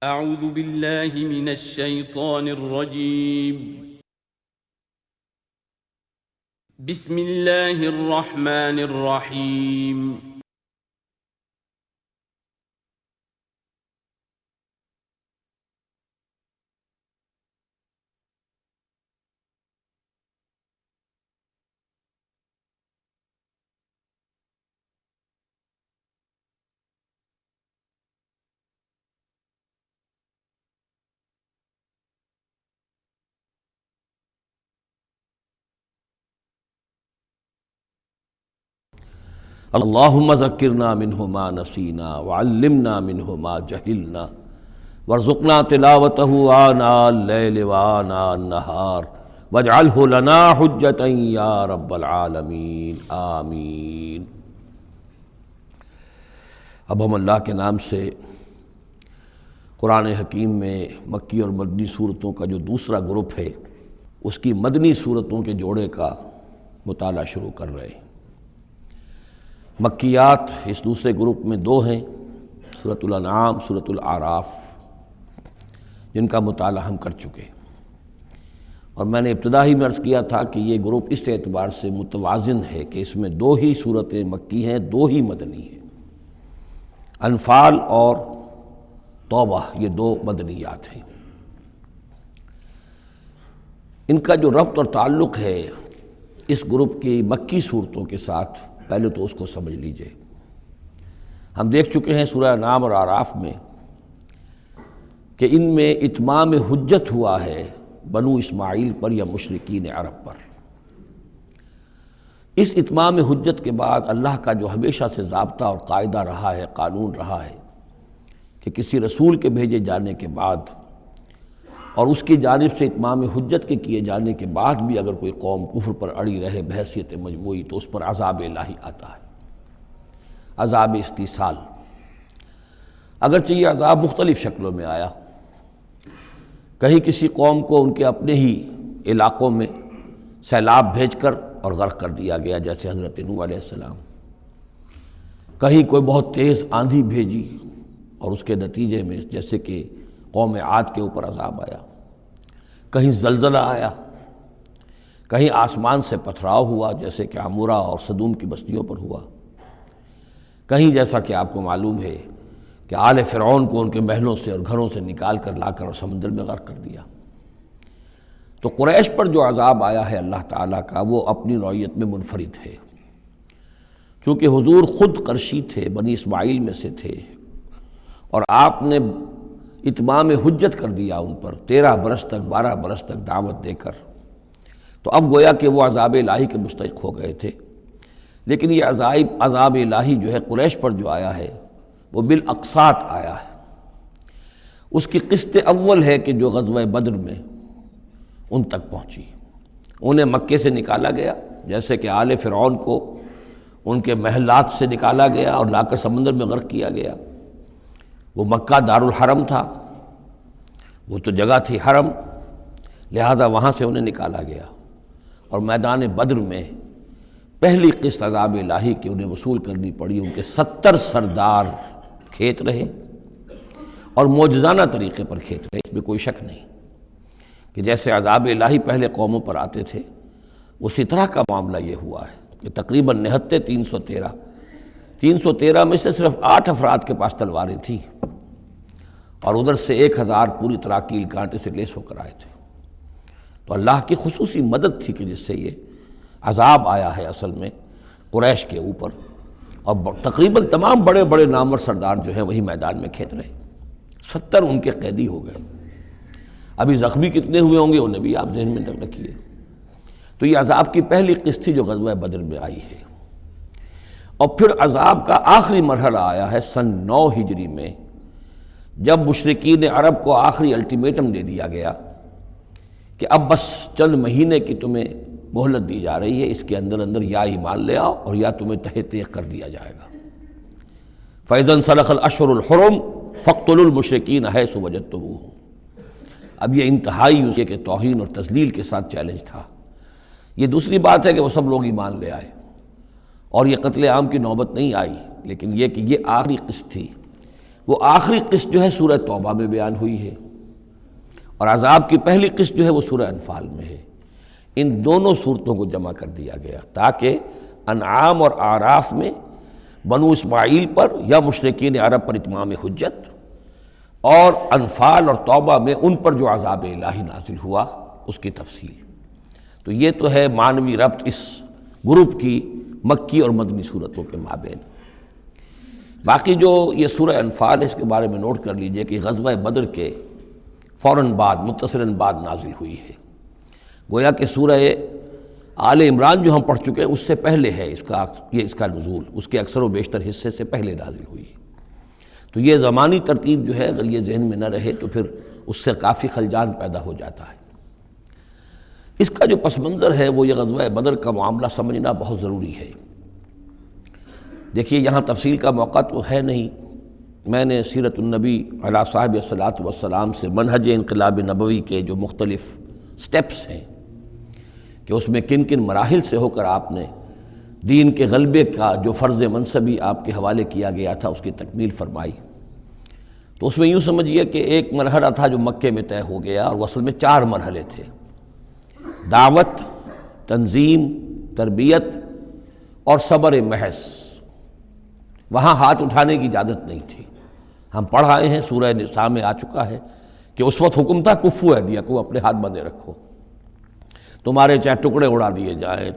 أعوذ بالله من الشيطان الرجيم. بسم الله الرحمن الرحيم. اللہم ذکرنا منہ ما نسینا وعلمنا منہ ما جہلنا وارزقنا تلاوتہ آناء اللیل وآناء النہار واجعلہ لنا حجتا یا رب العالمین آمین۔ اب ہم اللہ کے نام سے قرآن حکیم میں مکی اور مدنی صورتوں کا جو دوسرا گروپ ہے اس کی مدنی صورتوں کے جوڑے کا مطالعہ شروع کر رہے ہیں۔ مکیات اس دوسرے گروپ میں دو ہیں، سورۃ الانعام، سورۃ الاعراف، جن کا مطالعہ ہم کر چکے، اور میں نے ابتدا ہی میں عرض کیا تھا کہ یہ گروپ اس اعتبار سے متوازن ہے کہ اس میں دو ہی سورتیں مکی ہیں، دو ہی مدنی ہیں۔ انفال اور توبہ یہ دو مدنیات ہیں۔ ان کا جو ربط اور تعلق ہے اس گروپ کی مکی صورتوں کے ساتھ، پہلے تو اس کو سمجھ لیجئے۔ ہم دیکھ چکے ہیں سورہ انعام اور اعراف میں کہ ان میں اتمام حجت ہوا ہے بنو اسماعیل پر یا مشرکین عرب پر۔ اس اتمام حجت کے بعد اللہ کا جو ہمیشہ سے ضابطہ اور قاعدہ رہا ہے، قانون رہا ہے کہ کسی رسول کے بھیجے جانے کے بعد اور اس کی جانب سے اتمام حجت کے کیے جانے کے بعد بھی اگر کوئی قوم کفر پر اڑی رہے بحیثیت مجموعی تو اس پر عذاب الہی آتا ہے، عذاب استیصال۔ اگرچہ یہ عذاب مختلف شکلوں میں آیا، کہیں کسی قوم کو ان کے اپنے ہی علاقوں میں سیلاب بھیج کر اور غرق کر دیا گیا، جیسے حضرت نوح علیہ السلام، کہیں کوئی بہت تیز آندھی بھیجی اور اس کے نتیجے میں جیسے کہ قوم عاد کے اوپر عذاب آیا، کہیں زلزلہ آیا، کہیں آسمان سے پتھراؤ ہوا جیسے کہ عمورہ اور صدوم کی بستیوں پر ہوا، کہیں جیسا کہ آپ کو معلوم ہے کہ آل فرعون کو ان کے محلوں سے اور گھروں سے نکال کر لا کر اور سمندر میں غرق کر دیا۔ تو قریش پر جو عذاب آیا ہے اللہ تعالیٰ کا، وہ اپنی نوعیت میں منفرد ہے، چونکہ حضور خود قرشی تھے، بنی اسماعیل میں سے تھے، اور آپ نے اتمام حجت کر دیا ان پر 13 برس تک، 12 برس تک دعوت دے کر، تو اب گویا کہ وہ عذاب الہی کے مستحق ہو گئے تھے۔ لیکن یہ عذاب الہی جو ہے قریش پر جو آیا ہے وہ بالاقساط آیا ہے۔ اس کی قسط اول ہے کہ جو غزوہ بدر میں ان تک پہنچی، انہیں مکے سے نکالا گیا، جیسے کہ آل فرعون کو ان کے محلات سے نکالا گیا اور لا کر سمندر میں غرق کیا گیا۔ وہ مکہ دارالحرم تھا، وہ تو جگہ تھی حرم، لہذا وہاں سے انہیں نکالا گیا، اور میدان بدر میں پہلی قسط عذاب الہی کی انہیں وصول کرنی پڑی۔ ان کے 70 سردار کھیت رہے اور معجزانہ طریقے پر کھیت رہے، اس میں کوئی شک نہیں کہ جیسے عذاب الہی پہلے قوموں پر آتے تھے اسی طرح کا معاملہ یہ ہوا ہے کہ تقریباً نہتے 313 میں سے صرف 8 افراد کے پاس تلواریں تھیں، اور ادھر سے 1000 پوری طرح کیل کانٹے سے لیس ہو کر آئے تھے۔ تو اللہ کی خصوصی مدد تھی کہ جس سے یہ عذاب آیا ہے اصل میں قریش کے اوپر، اور تقریباً تمام بڑے بڑے نامور سردار جو ہیں وہی میدان میں کھیت رہے، 70 ان کے قیدی ہو گئے۔ ابھی زخمی کتنے ہوئے ہوں گے انہیں بھی آپ ذہن میں رکھیے۔ تو یہ عذاب کی پہلی قسط تھی جو غزوہ بدر میں آئی ہے، اور پھر عذاب کا آخری مرحلہ آیا ہے سن 9 ہجری میں، جب مشرکین عرب کو آخری الٹیمیٹم دے دیا گیا کہ اب بس چند مہینے کی تمہیں مہلت دی جا رہی ہے، اس کے اندر اندر یا ایمان لے آؤ اور یا تمہیں تہہ تیغ کر دیا جائے گا۔ فَإِذَا انْسَلَخَ الْأَشْهُرُ الْحُرُمُ فَاقْتُلُوا الْمُشْرِكِينَ حَيْثُ وَجَدتُّمُوهُمْ۔ اب یہ انتہائی اس کے توہین اور تذلیل کے ساتھ چیلنج تھا۔ یہ دوسری بات ہے کہ وہ سب لوگ ایمان لے آئے اور یہ قتل عام کی نوبت نہیں آئی، لیکن یہ کہ یہ آخری قسط تھی۔ وہ آخری قسط جو ہے سورہ توبہ میں بیان ہوئی ہے، اور عذاب کی پہلی قسط جو ہے وہ سورہ انفال میں ہے۔ ان دونوں صورتوں کو جمع کر دیا گیا تاکہ انعام اور اعراف میں بنو اسماعیل پر یا مشرکین عرب پر اتمام حجت، اور انفال اور توبہ میں ان پر جو عذاب الہی نازل ہوا اس کی تفصیل۔ تو یہ تو ہے معنوی ربط اس گروپ کی مکی اور مدنی صورتوں کے مابین۔ باقی جو یہ سورہ انفال ہے اس کے بارے میں نوٹ کر لیجئے کہ غزوہ بدر کے فوراً بعد متصلاً بعد نازل ہوئی ہے، گویا کہ سورہ آل عمران جو ہم پڑھ چکے ہیں اس سے پہلے ہے اس کا نزول، اس کے اکثر و بیشتر حصے سے پہلے نازل ہوئی ہے۔ تو یہ زمانی ترتیب جو ہے اگر یہ ذہن میں نہ رہے تو پھر اس سے کافی خلجان پیدا ہو جاتا ہے۔ اس کا جو پس منظر ہے وہ یہ غزوہ بدر کا معاملہ سمجھنا بہت ضروری ہے۔ دیکھیے یہاں تفصیل کا موقع تو ہے نہیں، میں نے سیرت النبی علیہ صاحب الصلاۃ والسلام سے منہج انقلاب نبوی کے جو مختلف سٹیپس ہیں کہ اس میں کن کن مراحل سے ہو کر آپ نے دین کے غلبے کا جو فرض منصبی آپ کے حوالے کیا گیا تھا اس کی تکمیل فرمائی۔ تو اس میں یوں سمجھیے کہ ایک مرحلہ تھا جو مکے میں طے ہو گیا، اور وہ اصل میں 4 مرحلے تھے: دعوت، تنظیم، تربیت اور صبر محض۔ وہاں ہاتھ اٹھانے کی اجازت نہیں تھی۔ ہم پڑھ آئے ہیں، سورہ نساء میں آ چکا ہے کہ اس وقت حکم تھا کفو ایدیکم، اپنے ہاتھ بندھے رکھو، تمہارے چاہے ٹکڑے اڑا دیے جائیں،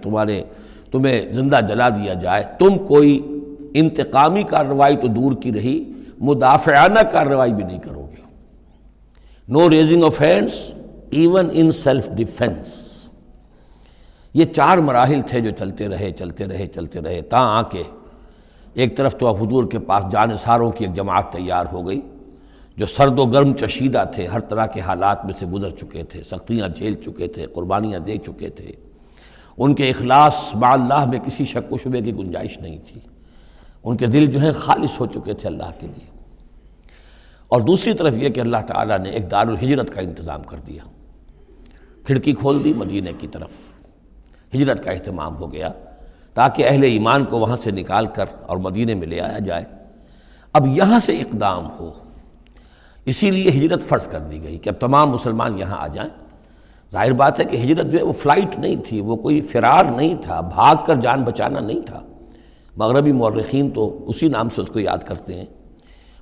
تمہیں زندہ جلا دیا جائے، تم کوئی انتقامی کارروائی تو دور کی رہی، مدافعانہ کارروائی بھی نہیں کرو گے۔ No raising of hands even in self defence. یہ 4 مراحل تھے جو چلتے رہے تاں آ کے ایک طرف تو حضور کے پاس جانثاروں کی ایک جماعت تیار ہو گئی جو سرد و گرم چشیدہ تھے، ہر طرح کے حالات میں سے گزر چکے تھے، سختیاں جھیل چکے تھے، قربانیاں دے چکے تھے، ان کے اخلاص مع اللہ میں کسی شک و شبے کی گنجائش نہیں تھی، ان کے دل جو ہیں خالص ہو چکے تھے اللہ کے لیے۔ اور دوسری طرف یہ کہ اللہ تعالیٰ نے ایک دارالہجرت کا انتظام کر دیا، کھڑکی کھول دی مدینہ کی طرف، ہجرت کا اہتمام ہو گیا تاکہ اہل ایمان کو وہاں سے نکال کر اور مدینے میں لے آیا جائے۔ اب یہاں سے اقدام ہو، اسی لیے ہجرت فرض کر دی گئی کہ اب تمام مسلمان یہاں آ جائیں۔ ظاہر بات ہے کہ ہجرت جو ہے وہ فلائٹ نہیں تھی، وہ کوئی فرار نہیں تھا، بھاگ کر جان بچانا نہیں تھا۔ مغربی مورخین تو اسی نام سے اس کو یاد کرتے ہیں۔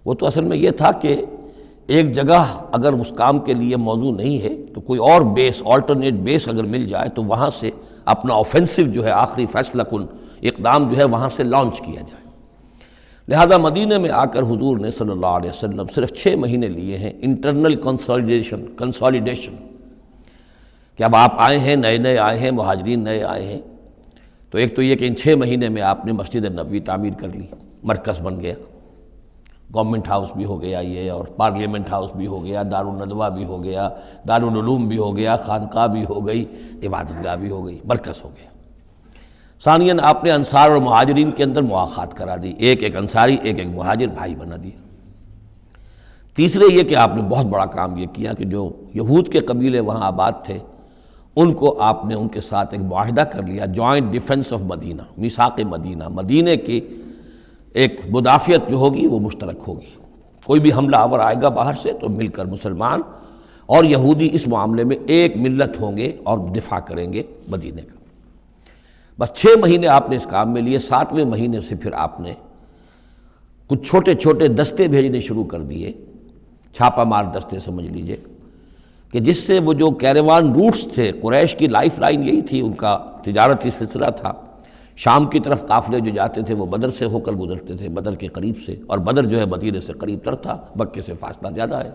وہ تو اصل میں یہ تھا کہ ایک جگہ اگر اس کام کے لیے موضوع نہیں ہے تو کوئی اور بیس، آلٹرنیٹ بیس اگر مل جائے تو وہاں سے اپنا آفینسو جو ہے، آخری فیصلہ کن اقدام جو ہے وہاں سے لانچ کیا جائے۔ لہذا مدینہ میں آ کر حضور نے صلی اللہ علیہ وسلم صرف 6 مہینے لیے ہیں انٹرنل کنسالیڈیشن، کہ اب آپ آئے ہیں، نئے آئے ہیں، مہاجرین نئے آئے ہیں، تو ایک تو یہ کہ ان 6 مہینے میں آپ نے مسجد نبوی تعمیر کر لی، مرکز بن گیا، گورنمنٹ ہاؤس بھی ہو گیا یہ، اور پارلیمنٹ ہاؤس بھی ہو گیا، دارالندوہ بھی ہو گیا، دارالعلوم بھی ہو گیا، خانقاہ بھی ہو گئی، عبادت گاہ بھی ہو گئی، مرکز ہو گیا۔ ثانیاً آپ نے انصار اور مہاجرین کے اندر مواخات کرا دی، ایک انصاری ایک مہاجر بھائی بنا دیا۔ تیسرے یہ کہ آپ نے بہت بڑا کام یہ کیا کہ جو یہود کے قبیلے وہاں آباد تھے ان کو آپ نے ان کے ساتھ ایک معاہدہ کر لیا، جوائنٹ ڈیفنس آف مدینہ، میثاق مدینہ، مدینہ کی ایک مدافعت جو ہوگی وہ مشترک ہوگی، کوئی بھی حملہ آور آئے گا باہر سے تو مل کر مسلمان اور یہودی اس معاملے میں ایک ملت ہوں گے اور دفاع کریں گے مدینہ کا۔ بس 6 مہینے آپ نے اس کام میں لیے، 7ویں مہینے سے پھر آپ نے کچھ چھوٹے چھوٹے دستے بھیجنے شروع کر دیے، چھاپہ مار دستے سمجھ لیجئے، کہ جس سے وہ جو کیروان روٹس تھے، قریش کی لائف لائن یہی تھی، ان کا تجارتی سلسلہ تھا، شام کی طرف قافلے جو جاتے تھے وہ بدر سے ہو کر گزرتے تھے، بدر کے قریب سے، اور بدر جو ہے مدینے سے قریب تر تھا، مکے سے فاصلہ زیادہ ہے،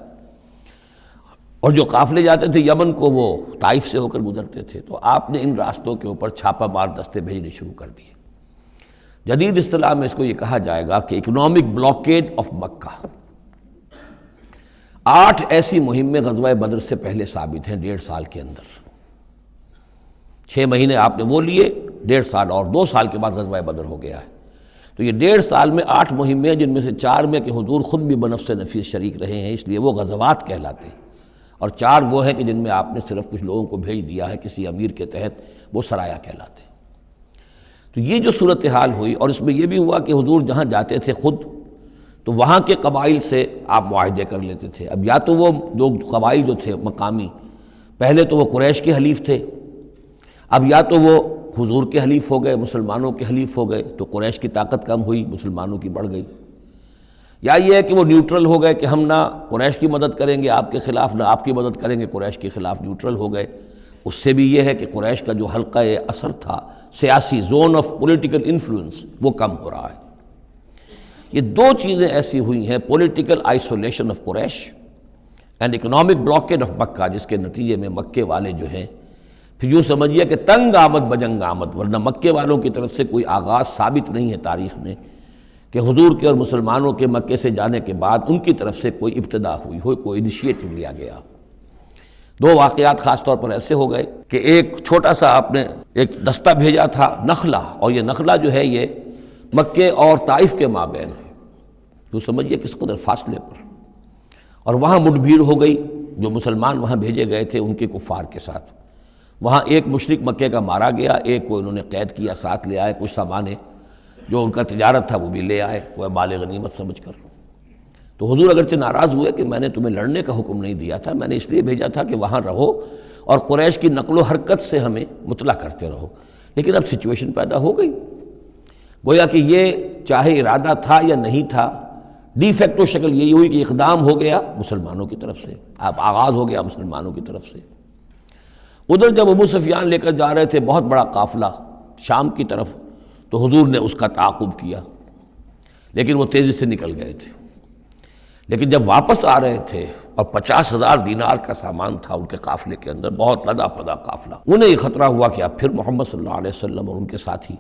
اور جو قافلے جاتے تھے یمن کو وہ طائف سے ہو کر گزرتے تھے۔ تو آپ نے ان راستوں کے اوپر چھاپہ مار دستے بھیجنے شروع کر دیے۔ جدید اصطلاح میں اس کو یہ کہا جائے گا کہ اکنامک بلاکیڈ آف مکہ۔ 8 ایسی مہمیں غزوہ بدر سے پہلے ثابت ہیں 1.5 سال کے اندر۔ 6 مہینے آپ نے وہ لیے، 1.5 سال اور 2 سال کے بعد غزوہ بدر ہو گیا ہے۔ تو یہ 1.5 سال میں 8 مہمیں، جن میں سے 4 میں کہ حضور خود بھی بنفس نفیس شریک رہے ہیں، اس لیے وہ غزوات کہلاتے ہیں، اور 4 وہ ہیں کہ جن میں آپ نے صرف کچھ لوگوں کو بھیج دیا ہے کسی امیر کے تحت، وہ سرایا کہلاتے ہیں۔ تو یہ جو صورتحال ہوئی، اور اس میں یہ بھی ہوا کہ حضور جہاں جاتے تھے خود تو وہاں کے قبائل سے آپ معاہدے کر لیتے تھے۔ اب یا تو وہ جو قبائل جو تھے مقامی، پہلے تو وہ قریش کے حلیف تھے، اب یا تو وہ حضور کے حلیف ہو گئے، مسلمانوں کے حلیف ہو گئے، تو قریش کی طاقت کم ہوئی، مسلمانوں کی بڑھ گئی، یا یہ ہے کہ وہ نیوٹرل ہو گئے کہ ہم نہ قریش کی مدد کریں گے آپ کے خلاف، نہ آپ کی مدد کریں گے قریش کے خلاف، نیوٹرل ہو گئے۔ اس سے بھی یہ ہے کہ قریش کا جو حلقہ اثر تھا، سیاسی زون آف پولیٹیکل انفلوئنس، وہ کم ہو رہا ہے۔ یہ دو چیزیں ایسی ہوئی ہیں، political isolation of Quraysh and economic blockade of Mecca, جس کے نتیجے میں مکے والے جو ہیں پھر یوں سمجھیے کہ تنگ آمد بجنگ آمد، ورنہ مکے والوں کی طرف سے کوئی آغاز ثابت نہیں ہے تاریخ میں کہ حضور کے اور مسلمانوں کے مکے سے جانے کے بعد ان کی طرف سے کوئی ابتدا ہوئی ہو، کوئی انیشیٹو لیا گیا۔ دو واقعات خاص طور پر ایسے ہو گئے کہ ایک چھوٹا سا آپ نے ایک دستہ بھیجا تھا نخلا، اور یہ نخلا جو ہے یہ مکے اور طائف کے مابین ہے، تو سمجھیے کس قدر فاصلے پر، اور وہاں مٹ بھیڑ ہو گئی، جو مسلمان وہاں بھیجے گئے تھے ان کے کفار کے ساتھ۔ وہاں ایک مشرک مکے کا مارا گیا، ایک کو انہوں نے قید کیا، ساتھ لے آئے، کچھ سامان جو ان کا تجارت تھا وہ بھی لے آئے، وہ مال غنیمت سمجھ کر۔ تو حضور اگرچہ ناراض ہوئے کہ میں نے تمہیں لڑنے کا حکم نہیں دیا تھا، میں نے اس لیے بھیجا تھا کہ وہاں رہو اور قریش کی نقل و حرکت سے ہمیں مطلع کرتے رہو، لیکن اب سچویشن پیدا ہو گئی، گویا کہ یہ چاہے ارادہ تھا یا نہیں تھا، ڈی فیکٹو شکل یہی ہوئی کہ اقدام ہو گیا مسلمانوں کی طرف سے، اب آغاز ہو گیا مسلمانوں کی طرف سے۔ ادھر جب ابو سفیان لے کر جا رہے تھے بہت بڑا قافلہ شام کی طرف، تو حضور نے اس کا تعاقب کیا، لیکن وہ تیزی سے نکل گئے تھے۔ لیکن جب واپس آ رہے تھے اور 50,000 دینار کا سامان تھا ان کے قافلے کے اندر، بہت لدا پدا قافلہ، انہیں یہ خطرہ ہوا کہ اب پھر محمد صلی اللہ علیہ وسلم اور ان کے ساتھی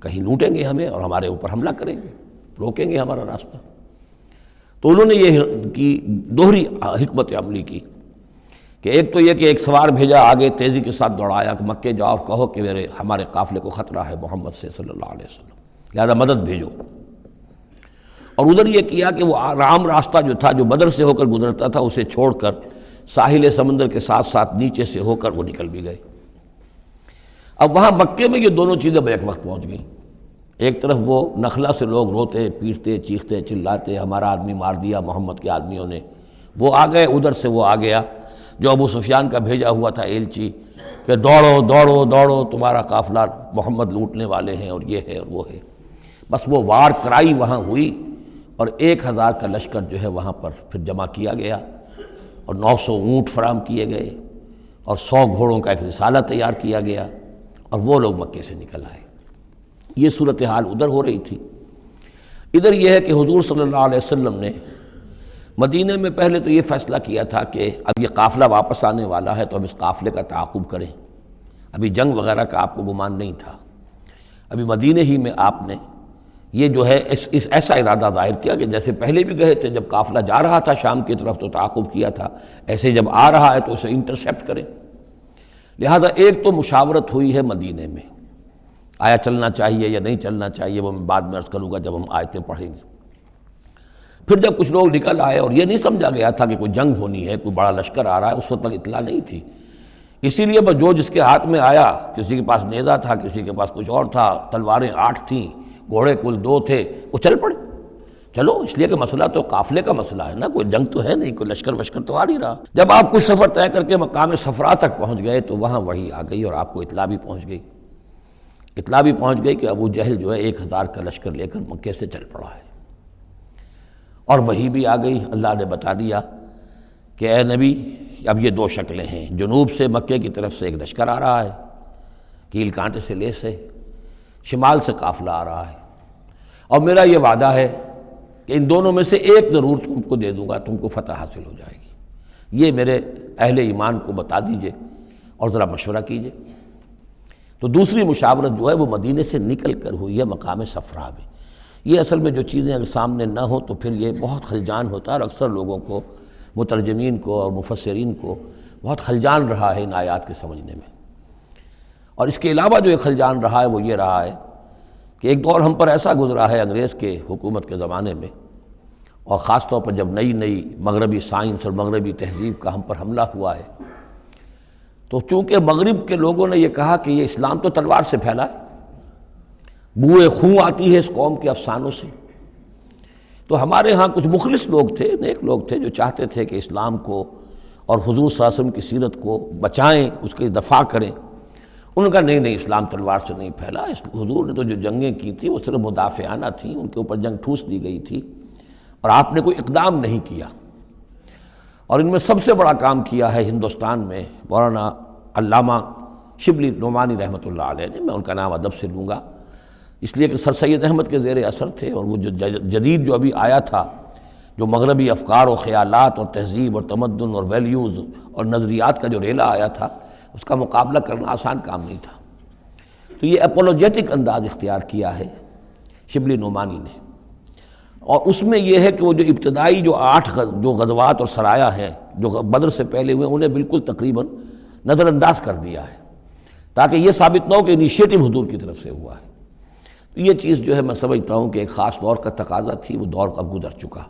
کہیں لوٹیں گے ہمیں اور ہمارے اوپر حملہ کریں گے، روکیں گے ہمارا راستہ۔ تو انہوں نے یہ کی دوہری حکمت عملی کی کہ ایک تو یہ کہ ایک سوار بھیجا آگے تیزی کے ساتھ دوڑایا کہ مکے جاؤ اور کہو کہ ہمارے قافلے کو خطرہ ہے محمد سے صلی اللہ علیہ وسلم، لہذا مدد بھیجو۔ اور ادھر یہ کیا کہ وہ عام راستہ جو تھا، جو بدر سے ہو کر گزرتا تھا، اسے چھوڑ کر ساحل سمندر کے ساتھ ساتھ نیچے سے ہو کر وہ نکل بھی گئے۔ اب وہاں مکے میں یہ دونوں چیزیں بیک وقت پہنچ گئیں، ایک طرف وہ نخلا سے لوگ روتے پیٹتے چیختے چلاتے ہمارا آدمی مار دیا محمد کے آدمیوں نے، وہ آ گئے، ادھر سے وہ آ گیا جو ابو سفیان کا بھیجا ہوا تھا ایلچی کہ دوڑو دوڑو دوڑو تمہارا قافلہ محمد لوٹنے والے ہیں اور یہ ہے اور وہ ہے۔ بس وہ وار کرائی وہاں ہوئی اور 1,000 کا لشکر جو ہے وہاں پر پھر جمع کیا گیا، اور 900 اونٹ فراہم کیے گئے، اور 100 گھوڑوں کا ایک رسالہ تیار کیا گیا، اور وہ لوگ مکے سے نکل آئے۔ یہ صورتحال ادھر ہو رہی تھی۔ ادھر یہ ہے کہ حضور صلی اللہ علیہ وسلم نے مدینہ میں پہلے تو یہ فیصلہ کیا تھا کہ اب یہ قافلہ واپس آنے والا ہے تو اب اس قافلے کا تعاقب کریں۔ ابھی جنگ وغیرہ کا آپ کو گمان نہیں تھا، ابھی مدینہ ہی میں آپ نے یہ جو ہے اس ایسا ارادہ ظاہر کیا کہ جیسے پہلے بھی گئے تھے، جب قافلہ جا رہا تھا شام کی طرف تو تعاقب کیا تھا، ایسے جب آ رہا ہے تو اسے انٹرسیپٹ کریں۔ لہذا ایک تو مشاورت ہوئی ہے مدینہ میں، آیا چلنا چاہیے یا نہیں چلنا چاہیے، وہ میں بعد میں عرض کروں گا جب ہم آیتیں پڑھیں گے۔ پھر جب کچھ لوگ نکل آئے اور یہ نہیں سمجھا گیا تھا کہ کوئی جنگ ہونی ہے، کوئی بڑا لشکر آ رہا ہے، اس وقت تک اطلاع نہیں تھی، اسی لیے بس جو جس کے ہاتھ میں آیا، کسی کے پاس نیزہ تھا، کسی کے پاس کچھ اور تھا، تلواریں 8 تھیں، گھوڑے کل 2 تھے، وہ چل پڑے۔ چلو اس لیے کہ مسئلہ تو قافلے کا مسئلہ ہے نا، کوئی جنگ تو ہے نہیں، کوئی لشکر وشکر تو آ نہیں رہا۔ جب آپ کچھ سفر طے کر کے مقام صفرا تک پہنچ گئے تو وہاں وحی آ گئی اور آپ کو اطلاع بھی پہنچ گئی، اطلاع بھی پہنچ گئی کہ ابو جہل جو ہے 1,000 کا لشکر لے کر مکے سے چل پڑا ہے، اور وحی بھی آ گئی، اللہ نے بتا دیا کہ اے نبی اب یہ 2 شکلیں ہیں، جنوب سے مکے کی طرف سے ایک لشکر آ رہا ہے، کیل کانٹے سے لیس ہے، شمال سے قافلہ آ رہا ہے، اور میرا یہ وعدہ ہے کہ ان دونوں میں سے ایک ضرور تم کو دے دوں گا، تم کو فتح حاصل ہو جائے گی، یہ میرے اہل ایمان کو بتا دیجئے اور ذرا مشورہ کیجئے۔ تو دوسری مشاورت جو ہے وہ مدینے سے نکل کر ہوئی ہے مقام صفرا میں۔ یہ اصل میں جو چیزیں اگر سامنے نہ ہوں تو پھر یہ بہت خلجان ہوتا ہے، اور اکثر لوگوں کو، مترجمین کو اور مفسرین کو بہت خلجان رہا ہے ان آیات کے سمجھنے میں۔ اور اس کے علاوہ جو ایک خلجان رہا ہے وہ یہ رہا ہے کہ ایک دور ہم پر ایسا گزرا ہے انگریز کے حکومت کے زمانے میں، اور خاص طور پر جب نئی مغربی سائنس اور مغربی تہذیب کا ہم پر حملہ ہوا ہے، تو چونکہ مغرب کے لوگوں نے یہ کہا کہ یہ اسلام تو تلوار سے پھیلا ہے، بوئے خون آتی ہے اس قوم کے افسانوں سے، تو ہمارے ہاں کچھ مخلص لوگ تھے، نیک لوگ تھے، جو چاہتے تھے کہ اسلام کو اور حضور صلی اللہ علیہ وسلم کی سیرت کو بچائیں، اس کی دفاع کریں۔ انہوں نے کہا نہیں اسلام تلوار سے نہیں پھیلا، حضور نے تو جو جنگیں کی تھیں وہ صرف مدافعانہ تھیں، ان کے اوپر جنگ ٹھوس دی گئی تھی اور آپ نے کوئی اقدام نہیں کیا۔ اور ان میں سب سے بڑا کام کیا ہے ہندوستان میں مولانا علامہ شبلی نعمانی رحمۃ اللہ علیہ نے، میں ان کا نام ادب سے لوں گا اس لیے کہ سر سید احمد کے زیر اثر تھے، اور وہ جو جدید جو ابھی آیا تھا، جو مغربی افکار و خیالات اور تہذیب اور تمدن اور ویلیوز اور نظریات کا جو ریلا آیا تھا، اس کا مقابلہ کرنا آسان کام نہیں تھا۔ تو یہ اپولوجیٹک انداز اختیار کیا ہے شبلی نعمانی نے، اور اس میں یہ ہے کہ وہ جو ابتدائی جو 8 جو غزوات اور سرایا ہیں جو بدر سے پہلے ہوئے، انہیں بالکل تقریباً نظر انداز کر دیا ہے، تاکہ یہ ثابت نہ ہو کہ انیشیٹو حضور کی طرف سے ہوا ہے۔ تو یہ چیز جو ہے میں سمجھتا ہوں کہ ایک خاص دور کا تقاضا تھی، وہ دور اب گزر چکا۔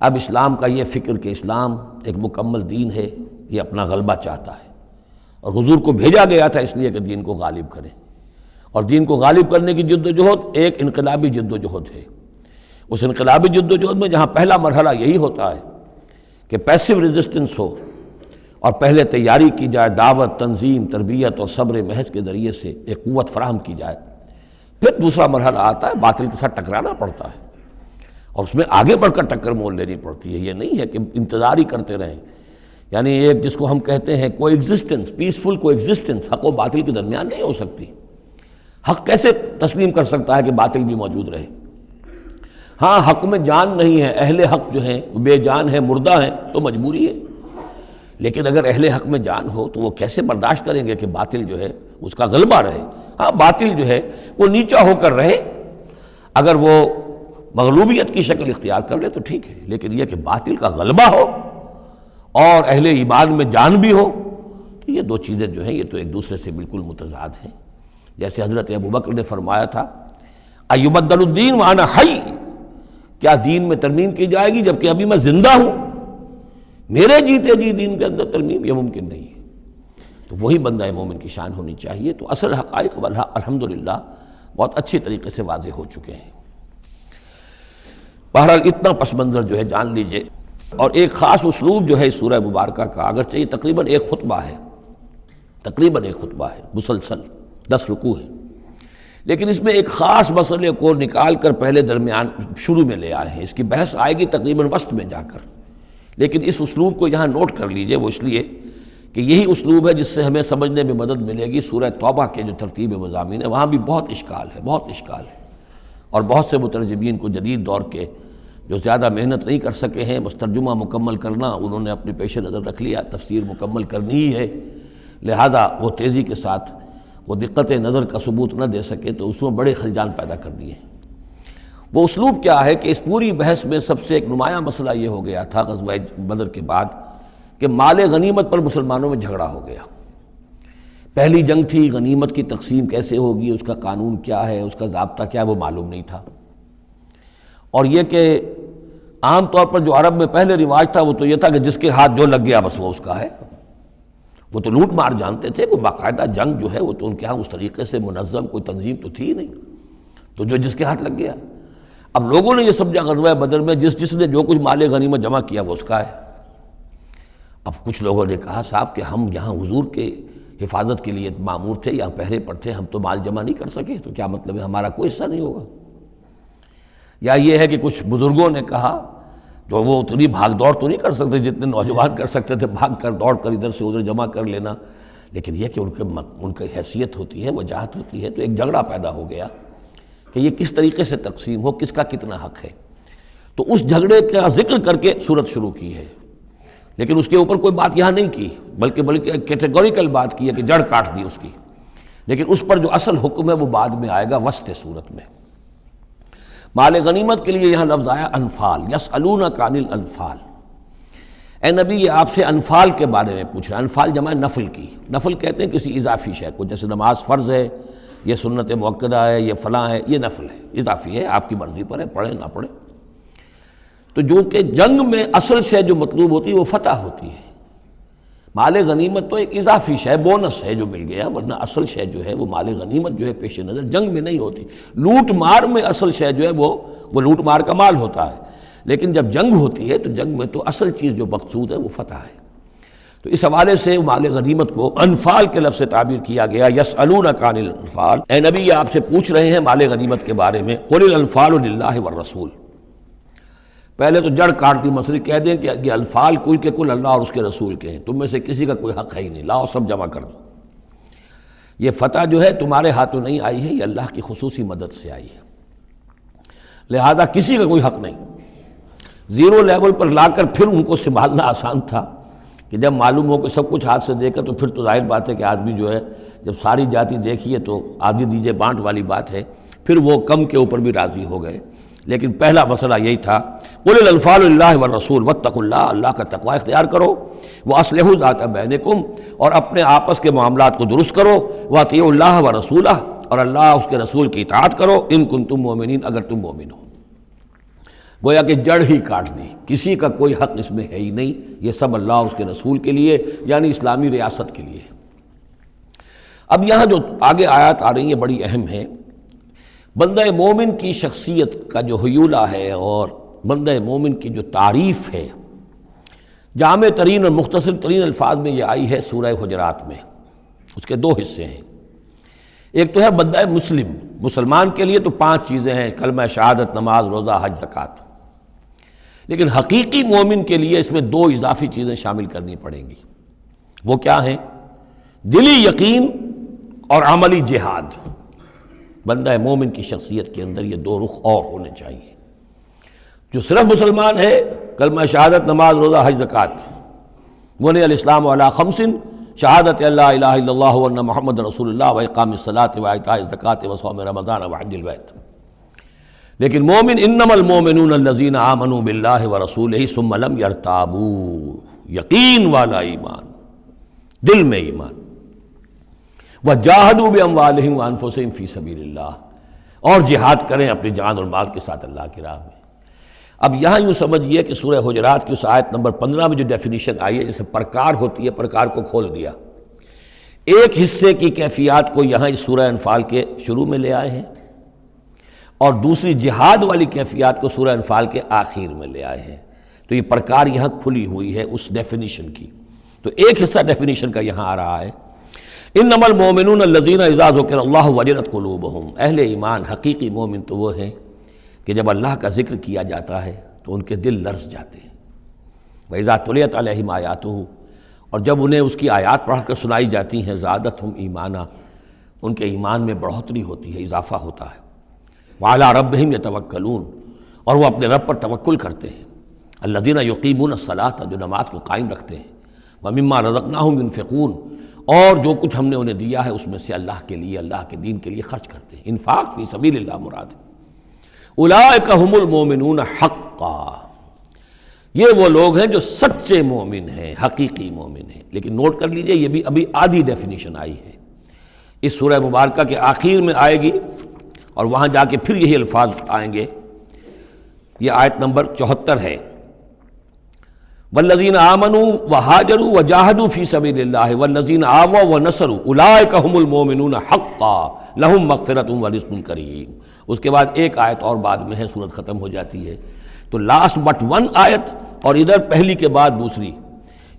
اب اسلام کا یہ فکر کہ اسلام ایک مکمل دین ہے، یہ اپنا غلبہ چاہتا ہے، اور حضور کو بھیجا گیا تھا اس لیے کہ دین کو غالب کرے، اور دین کو غالب کرنے کی جد و جہد ایک انقلابی جد و جہد ہے۔ اس انقلابی جد و جہد میں جہاں پہلا مرحلہ یہی ہوتا ہے کہ پیسو ریزسٹنس ہو، اور پہلے تیاری کی جائے، دعوت، تنظیم، تربیت اور صبر محض کے ذریعے سے ایک قوت فراہم کی جائے، پھر دوسرا مرحلہ آتا ہے باطل کے ساتھ ٹکرانا پڑتا ہے، اور اس میں آگے بڑھ کر ٹکر مول لینی پڑتی ہے۔ یہ نہیں ہے کہ انتظار ہی کرتے رہیں، یعنی ایک جس کو ہم کہتے ہیں کو ایگزسٹنس، پیسفل کو ایگزسٹنس حق و باطل کے درمیان نہیں ہو سکتی۔ حق کیسے تسلیم کر سکتا ہے کہ باطل بھی موجود رہے؟ ہاں حق میں جان نہیں ہے، اہل حق جو ہیں بے جان ہیں، مردہ ہیں، تو مجبوری ہے، لیکن اگر اہل حق میں جان ہو تو وہ کیسے برداشت کریں گے کہ باطل جو ہے اس کا غلبہ رہے؟ ہاں باطل جو ہے وہ نیچا ہو کر رہے، اگر وہ مغلوبیت کی شکل اختیار کر لے تو ٹھیک ہے، لیکن یہ کہ باطل کا غلبہ ہو اور اہل ایمان میں جان بھی ہو، تو یہ دو چیزیں جو ہیں یہ تو ایک دوسرے سے بالکل متضاد ہیں۔ جیسے حضرت ابوبکر نے فرمایا تھا ایبدل الدین وانا حی، کیا دین میں ترمیم کی جائے گی جبکہ ابھی میں زندہ ہوں؟ میرے جیتے جی دین کے اندر ترمیم یہ ممکن نہیں ہے۔ تو وہی بندہ مومن کی شان ہونی چاہیے۔ تو اصل حقائق الحمدللہ بہت اچھی طریقے سے واضح ہو چکے ہیں۔ بہرحال اتنا پس منظر جو ہے جان لیجئے، اور ایک خاص اسلوب جو ہے اس سورہ مبارکہ کا، اگرچہ یہ تقریباً ایک خطبہ ہے مسلسل 10 رکوع ہے، لیکن اس میں ایک خاص مسئلے کو نکال کر پہلے درمیان شروع میں لے آئے ہیں۔ اس کی بحث آئے گی تقریباً وسط میں جا کر، لیکن اس اسلوب کو یہاں نوٹ کر لیجئے، وہ اس لیے کہ یہی اسلوب ہے جس سے ہمیں سمجھنے میں مدد ملے گی سورہ توبہ کے جو ترتیب مضامین ہے، وہاں بھی بہت اشکال ہے، اور بہت سے مترجمین کو جدید دور کے جو زیادہ محنت نہیں کر سکے ہیں، بس ترجمہ مکمل کرنا انہوں نے اپنے پیش نظر رکھ لیا، تفسیر مکمل کرنی ہی ہے، لہذا وہ تیزی کے ساتھ وہ دقت نظر کا ثبوت نہ دے سکے تو اس میں بڑے خلجان پیدا کر دیے۔ وہ اسلوب کیا ہے کہ اس پوری بحث میں سب سے ایک نمایاں مسئلہ یہ ہو گیا تھا غزوہ بدر کے بعد کہ مال غنیمت پر مسلمانوں میں جھگڑا ہو گیا۔ پہلی جنگ تھی، غنیمت کی تقسیم کیسے ہوگی، اس کا قانون کیا ہے، اس کا ضابطہ کیا ہے، وہ معلوم نہیں تھا۔ اور یہ کہ عام طور پر جو عرب میں پہلے رواج تھا وہ تو یہ تھا کہ جس کے ہاتھ جو لگ گیا بس وہ اس کا ہے، وہ تو لوٹ مار جانتے تھے، کوئی باقاعدہ جنگ جو ہے وہ تو ان کے ہاں اس طریقے سے منظم کوئی تنظیم تو تھی ہی نہیں، تو جو جس کے ہاتھ لگ گیا۔ اب لوگوں نے یہ سمجھا غزوہ بدر میں جس نے جو کچھ مال غنیمت جمع کیا وہ اس کا ہے۔ اب کچھ لوگوں نے کہا صاحب کہ ہم یہاں حضور کے حفاظت کے لیے مامور تھے، یہاں پہرے پر تھے، ہم تو مال جمع نہیں کر سکے، تو کیا مطلب ہے ہمارا کوئی حصہ نہیں ہوگا؟ یا یہ ہے کہ کچھ بزرگوں نے کہا جو وہ اتنی بھاگ دوڑ تو نہیں کر سکتے جتنے نوجوان کر سکتے تھے، بھاگ کر دوڑ کر ادھر سے ادھر جمع کر لینا، لیکن یہ کہ ان کی حیثیت ہوتی ہے، وجاہت ہوتی ہے، تو ایک جھگڑا پیدا ہو گیا کہ یہ کس طریقے سے تقسیم ہو، کس کا کتنا حق ہے۔ تو اس جھگڑے کا ذکر کر کے سورت شروع کی ہے، لیکن اس کے اوپر کوئی بات یہاں نہیں کی، بلکہ کیٹیگوریکل بات کی ہے کہ جڑ کاٹ دی اس کی، لیکن اس پر جو اصل حکم ہے وہ بعد میں آئے گا وسط سورت میں۔ مال غنیمت کے لیے یہاں لفظ آیا انفال، یسألونک عن الانفال، اے نبی یہ آپ سے انفال کے بارے میں پوچھ رہے ہیں۔ انفال جمع نفل کی، نفل کہتے ہیں کسی اضافی شے کو، جیسے نماز فرض ہے، یہ سنت مؤکدہ ہے، یہ فلاں ہے، یہ نفل ہے، اضافی ہے، آپ کی مرضی پر ہے، پڑھیں نہ پڑھیں۔ تو جو کہ جنگ میں اصل شے جو مطلوب ہوتی ہے وہ فتح ہوتی ہے، مال غنیمت تو ایک اضافی شے، بونس ہے جو مل گیا، ورنہ اصل شے جو ہے وہ مال غنیمت جو ہے پیش نظر جنگ میں نہیں ہوتی۔ لوٹ مار میں اصل شے جو ہے وہ لوٹ مار کا مال ہوتا ہے، لیکن جب جنگ ہوتی ہے تو جنگ میں تو اصل چیز جو مقصود ہے وہ فتح ہے۔ تو اس حوالے سے مال غنیمت کو انفال کے لفظ سے تعبیر کیا گیا۔ یسألونک عن الانفال، اے نبی یہ آپ سے پوچھ رہے ہیں مال غنیمت کے بارے میں، قل الانفال للہ والرسول۔ پہلے تو جڑ کاٹ دی مسئلے، کہہ دیں کہ یہ انفال کل کے کل اللہ اور اس کے رسول کے ہیں، تم میں سے کسی کا کوئی حق ہے ہی نہیں، لاؤ سب جمع کر دو۔ یہ فتح جو ہے تمہارے ہاتھوں نہیں آئی ہے، یہ اللہ کی خصوصی مدد سے آئی ہے، لہذا کسی کا کوئی حق نہیں۔ زیرو لیول پر لا کر پھر ان کو سنبھالنا آسان تھا، کہ جب معلوم ہو کہ سب کچھ ہاتھ سے دے کر، تو پھر تو ظاہر بات ہے کہ آدمی جو ہے جب ساری جاتی دیکھیے تو آدھی دیجے بانٹ والی بات ہے، پھر وہ کم کے اوپر بھی راضی ہو گئے۔ لیکن پہلا مسئلہ یہی تھا، قل الانفال للہ والرسول واتقوا اللہ، اللہ کا تقوی اختیار کرو، واصلحوا ذات بینکم، اور اپنے آپس کے معاملات کو درست کرو، واطیعوا اللہ ورسولہ، اور اللہ اس کے رسول کی اطاعت کرو، ان کنتم مومنین، اگر تم مومن ہو۔ گویا کہ جڑ ہی کاٹ دی، کسی کا کوئی حق اس میں ہے ہی نہیں، یہ سب اللہ اس کے رسول کے لیے، یعنی اسلامی ریاست کے لیے۔ اب یہاں جو آگے آیات آ رہی ہیں بڑی اہم ہیں۔ بندہ مومن کی شخصیت کا جو حیولہ ہے اور بندہ مومن کی جو تعریف ہے، جامع ترین اور مختصر ترین الفاظ میں یہ آئی ہے سورہ حجرات میں۔ اس کے دو حصے ہیں، ایک تو ہے بندہ مسلم، مسلمان کے لیے تو 5 چیزیں ہیں، کلمہ شہادت، نماز، روزہ، حج، زکوٰۃ، لیکن حقیقی مومن کے لیے اس میں 2 اضافی چیزیں شامل کرنی پڑیں گی۔ وہ کیا ہیں؟ دلی یقین اور عملی جہاد۔ بندہ مومن کی شخصیت کے اندر یہ 2 رخ اور ہونے چاہیے۔ جو صرف مسلمان ہے، کلمہ شہادت، نماز، روزہ، حج، زکوٰۃ، بنی الاسلام علی 5، شہادت اللہ الہ الا اللہ وان محمد رسول اللہ واقام الصلاۃ وایتاء الزکوٰۃ وصوم رمضان وحج البیت۔ لیکن مومن، انما المومنون الذین آمنوا باللہ ورسولہ ثم لم یرتابوا، یقین والا ایمان، دل میں ایمان، وجاہدوا باموالہم وانفسہم فی سبیل اللہ، اور جہاد کریں اپنی جان اور مال کے ساتھ اللہ کی راہ میں۔ اب یہاں یوں سمجھیے کہ سورہ حجرات کی اس آیت نمبر 15 میں جو ڈیفینیشن آئی ہے، جیسے پرکار ہوتی ہے، پرکار کو کھول دیا۔ ایک حصے کی کیفیات کو یہاں اس سورہ انفال کے شروع میں لے آئے ہیں، اور دوسری جہاد والی کیفیات کو سورہ انفال کے آخر میں لے آئے ہیں۔ تو یہ پرکار یہاں کھلی ہوئی ہے اس ڈیفینیشن کی۔ تو ایک حصہ ڈیفینیشن کا یہاں آ رہا ہے، انما المومنون الذین اذا ذکر اللہ وجلت قلوبہم۔ اہل ایمان، حقیقی مومن تو وہ ہیں کہ جب اللہ کا ذکر کیا جاتا ہے تو ان کے دل لرز جاتے ہیں۔ وَإِذَا تُلِيَتْ عَلَيْهِمْ آیَاتُهُ، اور جب انہیں اس کی آیات پڑھ کر سنائی جاتی ہیں، زادتہم ایمانا، ان کے ایمان میں بڑھوتری ہوتی ہے، اضافہ ہوتا ہے۔ وَعَلَىٰ رَبِّهِمْ يَتَوَكَّلُونَ، اور وہ اپنے رب پر توکل کرتے ہیں۔ الَّذِينَ يُقِيمُونَ الصَّلَاةَ، جو نماز کو قائم رکھتے ہیں۔ وَمِمَّا رَزَقْنَاهُمْ يُنْفِقُونَ، اور جو کچھ ہم نے انہیں دیا ہے اس میں سے اللہ کے لیے، اللہ کے دین کے لیے خرچ کرتے ہیں۔ انفاق فی سبیل اللہ مراد ہے۔ اولئک ھم المؤمنون حقا، یہ وہ لوگ ہیں جو سچے مومن ہیں، حقیقی مومن ہیں۔ لیکن نوٹ کر لیجئے، یہ بھی ابھی آدھی ڈیفینیشن آئی ہے، اس سورہ مبارکہ کے آخر میں آئے گی، اور وہاں جا کے پھر یہی الفاظ آئیں گے۔ یہ آیت نمبر 74 ہے، والذین آمنوا وہاجروا وجاہدوا فی سبیل اللہ والذین آووا ونصروا اولئک ھم المؤمنون حقا لہم مغفرۃ ورزق کریم۔ اس کے بعد ایک آیت اور بعد میں ہے، سورت ختم ہو جاتی ہے۔ تو لاسٹ بٹ 1 آیت، اور ادھر پہلی کے بعد دوسری،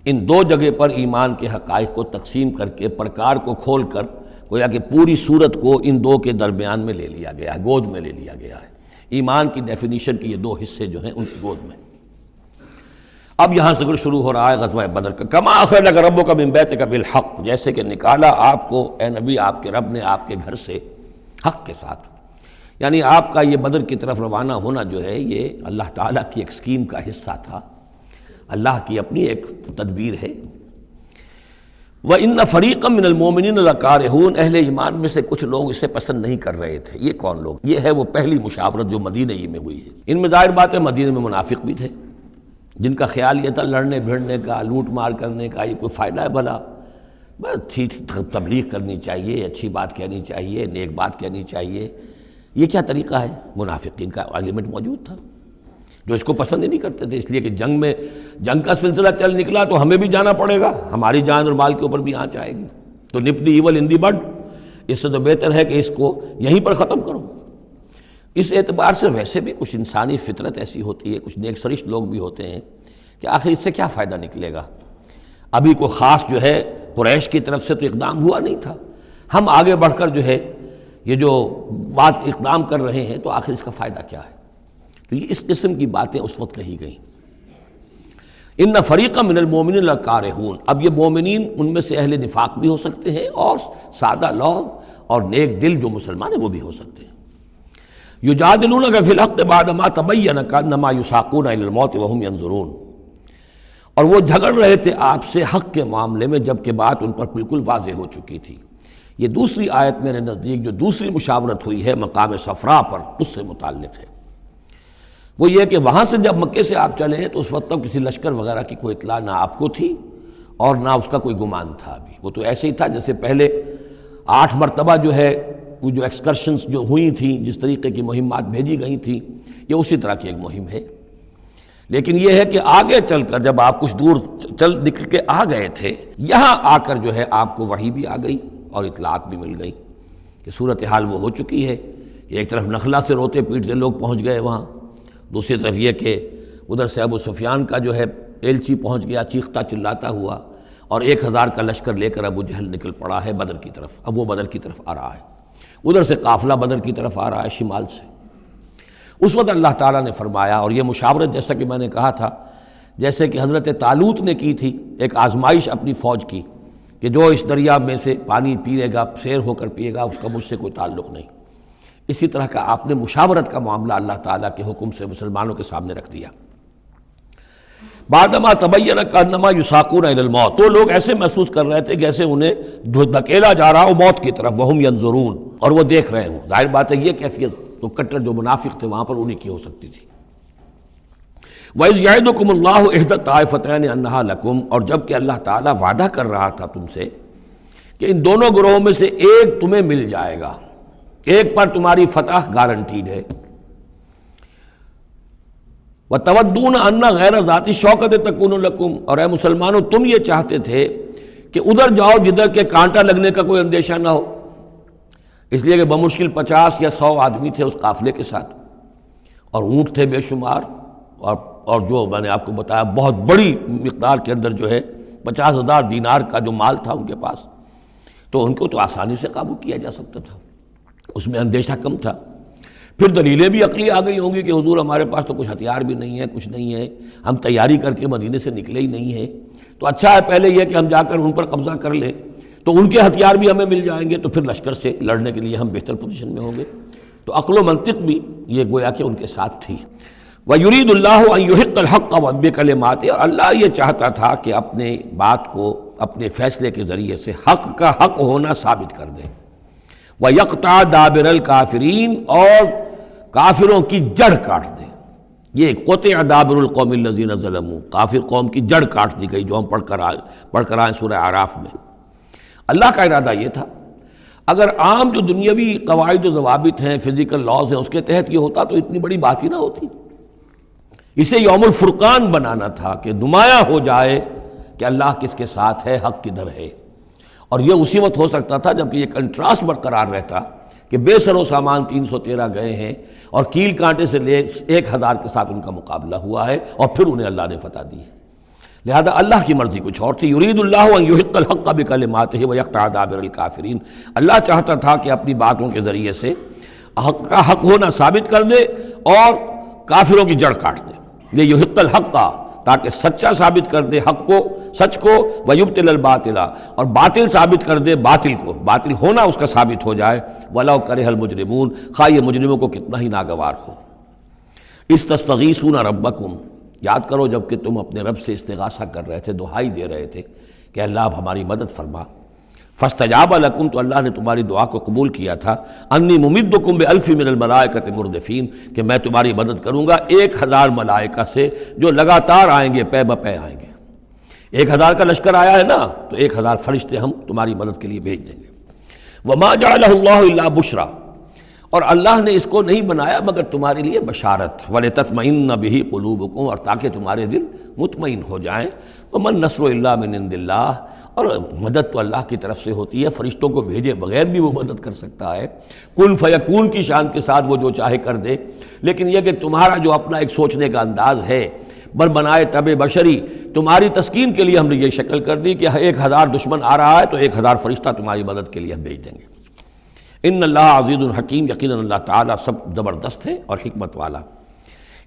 ان 2 جگہ پر ایمان کے حقائق کو تقسیم کر کے، پرکار کو کھول کر، گویا کہ پوری صورت کو ان 2 کے درمیان میں لے لیا گیا ہے، گود میں لے لیا گیا ہے۔ ایمان کی ڈیفینیشن کے یہ 2 حصے جو ہیں ان کی گود میں۔ اب یہاں سے شروع ہو رہا ہے غزوہ بدر کا۔ کما اخرجک ربک من بیتک بالحق، جیسے کہ نکالا آپ کو اے نبی آپ کے رب نے آپ کے گھر سے حق کے ساتھ، یعنی آپ کا یہ بدر کی طرف روانہ ہونا جو ہے یہ اللہ تعالیٰ کی ایک اسکیم کا حصہ تھا، اللہ کی اپنی ایک تدبیر ہے۔ وَإِنَّ فَرِيقًا مِّنَ الْمُؤْمِنِينَ لَكَارِهُونَ، اہل ایمان میں سے کچھ لوگ اسے پسند نہیں کر رہے تھے۔ یہ کون لوگ؟ یہ ہے وہ پہلی مشاورت جو مدینہ ہی میں ہوئی ہے۔ ان میں ظاہر بات ہے مدینہ میں منافق بھی تھے، جن کا خیال یہ تھا لڑنے بھیڑنے کا، لوٹ مار کرنے کا، یہ کوئی فائدہ ہے بھلا؟ بس اچھی تبلیغ کرنی چاہیے، اچھی بات کہنی چاہیے، نیک بات کہنی چاہیے۔ یہ کیا طریقہ ہے؟ منافقین کا ایلیمنٹ موجود تھا۔ جو اس کو پسند ہی نہیں کرتے تھے، اس لیے کہ جنگ کا سلسلہ چل نکلا تو ہمیں بھی جانا پڑے گا، ہماری جان اور مال کے اوپر بھی آنچ آئے گی، تو نپ دی ایول ان دی بڈ، اس سے تو بہتر ہے کہ اس کو یہیں پر ختم کرو۔ اس اعتبار سے ویسے بھی کچھ انسانی فطرت ایسی ہوتی ہے، کچھ نیک سرشت لوگ بھی ہوتے ہیں کہ آخر اس سے کیا فائدہ نکلے گا، ابھی کوئی خاص جو ہے قریش کی طرف سے تو اقدام ہوا نہیں تھا، ہم آگے بڑھ کر جو ہے یہ جو بات اقدام کر رہے ہیں تو آخر اس کا فائدہ کیا ہے؟ تو یہ اس قسم کی باتیں اس وقت کہی گئیں۔ ان فریقا من المؤمنین لکارہون، اب یہ مومنین ان میں سے اہل نفاق بھی ہو سکتے ہیں اور سادہ لوگ اور نیک دل جو مسلمان ہیں وہ بھی ہو سکتے ہیں۔ یجادلونک فی الحق بعد ما تبین کانما یساقون الی الموت وهم ینظرون، اور وہ جھگڑ رہے تھے آپ سے حق کے معاملے میں جبکہ بات ان پر بالکل واضح ہو چکی تھی۔ یہ دوسری آیت میرے نزدیک جو دوسری مشاورت ہوئی ہے مقام صفرا پر، اس سے متعلق ہے۔ وہ یہ کہ وہاں سے جب مکے سے آپ چلے ہیں تو اس وقت تک کسی لشکر وغیرہ کی کوئی اطلاع نہ آپ کو تھی اور نہ اس کا کوئی گمان تھا ابھی، وہ تو ایسے ہی تھا جیسے پہلے 8 مرتبہ جو ہے وہ جو ایکسکرشنز جو ہوئی تھیں، جس طریقے کی مہمات بھیجی گئی تھیں، یہ اسی طرح کی ایک مہم ہے۔ لیکن یہ ہے کہ آگے چل کر جب آپ کچھ دور چل نکل کے آ گئے تھے، یہاں آ کر جو ہے آپ کو وحی بھی آ گئی اور اطلاعات بھی مل گئی کہ صورتحال وہ ہو چکی ہے۔ ایک طرف نخلا سے روتے پیٹتے لوگ پہنچ گئے وہاں، دوسری طرف یہ کہ ادھر سے ابو سفیان کا جو ہے ایلچی پہنچ گیا چیختا چلاتا ہوا، اور 1000 کا لشکر لے کر ابو جہل نکل پڑا ہے بدر کی طرف، اب وہ بدر کی طرف آ رہا ہے، ادھر سے قافلہ بدر کی طرف آ رہا ہے شمال سے۔ اس وقت اللہ تعالیٰ نے فرمایا، اور یہ مشاورت جیسا کہ میں نے کہا تھا جیسے کہ حضرت طالوت نے کی تھی، ایک آزمائش اپنی فوج کی کہ جو اس دریا میں سے پانی پیے گا سیر ہو کر پیے گا اس کا مجھ سے کوئی تعلق نہیں، اسی طرح کا آپ نے مشاورت کا معاملہ اللہ تعالیٰ کے حکم سے مسلمانوں کے سامنے رکھ دیا۔ بعدما تبین کانما یساقون الی الموت، تو لوگ ایسے محسوس کر رہے تھے جیسے انہیں دھکیلا جا رہا ہو موت کی طرف، وہم ینظرون، اور وہ دیکھ رہے ہوں۔ ظاہر بات ہے یہ کیفیت تو کٹر جو منافق تھے وہاں پر انہی کی ہو سکتی تھی۔ وَإِذْ يَعِدُكُمُ اللَّهُ إِحْدَى الطَّائِفَتَيْنِ أَنَّهَا لَكُمْ، اور جب کہ اللہ تعالیٰ وعدہ کر رہا تھا تم سے کہ ان دونوں گروہوں میں سے ایک تمہیں مل جائے گا، ایک پر تمہاری فتح گارنٹیڈ ہے۔ وَتَوَدُّونَ أَنَّ غَيْرَ ذَاتِ الشَّوْكَةِ تَكُونُ لَكُمْ، اور اے مسلمانوں تم یہ چاہتے تھے کہ ادھر جاؤ جدھر کے کانٹا لگنے کا کوئی اندیشہ نہ ہو، اس لیے کہ بمشکل 50 یا 100 آدمی تھے اس قافلے کے ساتھ، اور اونٹ تھے بے شمار، اور جو میں نے آپ کو بتایا بہت بڑی مقدار کے اندر جو ہے 50,000 دینار کا جو مال تھا ان کے پاس، تو ان کو تو آسانی سے قابو کیا جا سکتا تھا، اس میں اندیشہ کم تھا۔ پھر دلیلیں بھی عقلی آ گئی ہوں گی کہ حضور ہمارے پاس تو کچھ ہتھیار بھی نہیں ہے، کچھ نہیں ہے، ہم تیاری کر کے مدینے سے نکلے ہی نہیں ہیں، تو اچھا ہے پہلے یہ کہ ہم جا کر ان پر قبضہ کر لیں تو ان کے ہتھیار بھی ہمیں مل جائیں گے، تو پھر لشکر سے لڑنے کے لیے ہم بہتر پوزیشن میں ہوں گے۔ تو عقل و منطق بھی یہ گویا کہ ان کے ساتھ تھی۔ وَيُرِيدُ اللَّهُ أَن يُحِقَّ الْحَقَّ بِكَلِمَاتِهِ، اور اللہ یہ چاہتا تھا کہ اپنے بات کو اپنے فیصلے کے ذریعے سے حق کا حق ہونا ثابت کر دے۔ وَيَقْطَعَ دَابِرَ الْكَافِرِينَ، اور کافروں کی جڑ کاٹ دے۔ یہ قطع دابر القوم الذین ظلموا، کافر قوم کی جڑ کاٹ دی گئی، جو ہم پڑھ کر آئے سورہ اعراف میں۔ اللہ کا ارادہ یہ تھا، اگر عام جو دنیاوی قواعد و ضوابط ہیں، فزیکل لاز ہیں، اس کے تحت یہ ہوتا تو اتنی بڑی بات ہی نہ ہوتی۔ اسے یوم الفرقان بنانا تھا کہ نمایاں ہو جائے کہ اللہ کس کے ساتھ ہے، حق کدھر ہے، اور یہ اسی وقت ہو سکتا تھا جب کہ یہ کنٹراسٹ برقرار رہتا کہ بے سر و سامان 313 گئے ہیں اور کیل کانٹے سے لے 1000 کے ساتھ ان کا مقابلہ ہوا ہے، اور پھر انہیں اللہ نے فتح دی ہے۔ لہذا اللہ کی مرضی کچھ اور تھی۔ یرید اللہ ان یحق الحق بکلماتہ ویقطع دابر الکافرین، اللہ چاہتا تھا کہ اپنی باتوں کے ذریعے سے حق کا حق ہونا ثابت کر دے اور کافروں کی جڑ کاٹ دے۔ یہ یحق الحق، تاکہ سچا ثابت کر دے حق کو، سچ کو، ویبطل الباطل، اور باطل ثابت کر دے باطل کو، باطل ہونا اس کا ثابت ہو جائے۔ ولو کرہ المجرمون، خواہ یہ مجرموں کو کتنا ہی ناگوار ہو۔ استستغیثون ربکم، یاد کرو جب کہ تم اپنے رب سے استغاثہ کر رہے تھے، دعائی دے رہے تھے کہ اللہ اب ہماری مدد فرما۔ فاستجاب لکم، تو اللہ نے تمہاری دعا کو قبول کیا تھا۔ انی ممدکم بألف من الملائکۃ مردفین، کہ میں تمہاری مدد کروں گا 1000 ملائکہ سے جو لگاتار آئیں گے، پے بپے آئیں گے۔ 1000 کا لشکر آیا ہے نا، تو 1000 فرشتے ہم تمہاری مدد کے لیے بھیج دیں گے۔ وما جعلہ اللہ الا بشرا، اور اللہ نے اس کو نہیں بنایا مگر تمہارے لیے بشارت، وَلِتَطْمَئِنَّ بِهِ قُلُوبُكُمْ، اور تاکہ تمہارے دل مطمئن ہو جائیں۔ وَمَن نَّصْرُ إِلَّا مِنْ عِندِ اللَّهِ، اور مدد تو اللہ کی طرف سے ہوتی ہے، فرشتوں کو بھیجے بغیر بھی وہ مدد کر سکتا ہے، کن فیکون کی شان کے ساتھ وہ جو چاہے کر دے۔ لیکن یہ کہ تمہارا جو اپنا ایک سوچنے کا انداز ہے، بر بنائے طبع بشری، تمہاری تسکین کے لیے ہم نے یہ شکل کر دی کہ 1000 دشمن آ رہا ہے تو 1000 فرشتہ تمہاری مدد کے لیے ہم بھیج دیں گے۔ ان اللہ عزیز الحکیم، یقیناً اللہ تعالیٰ سب زبردست ہے اور حکمت والا۔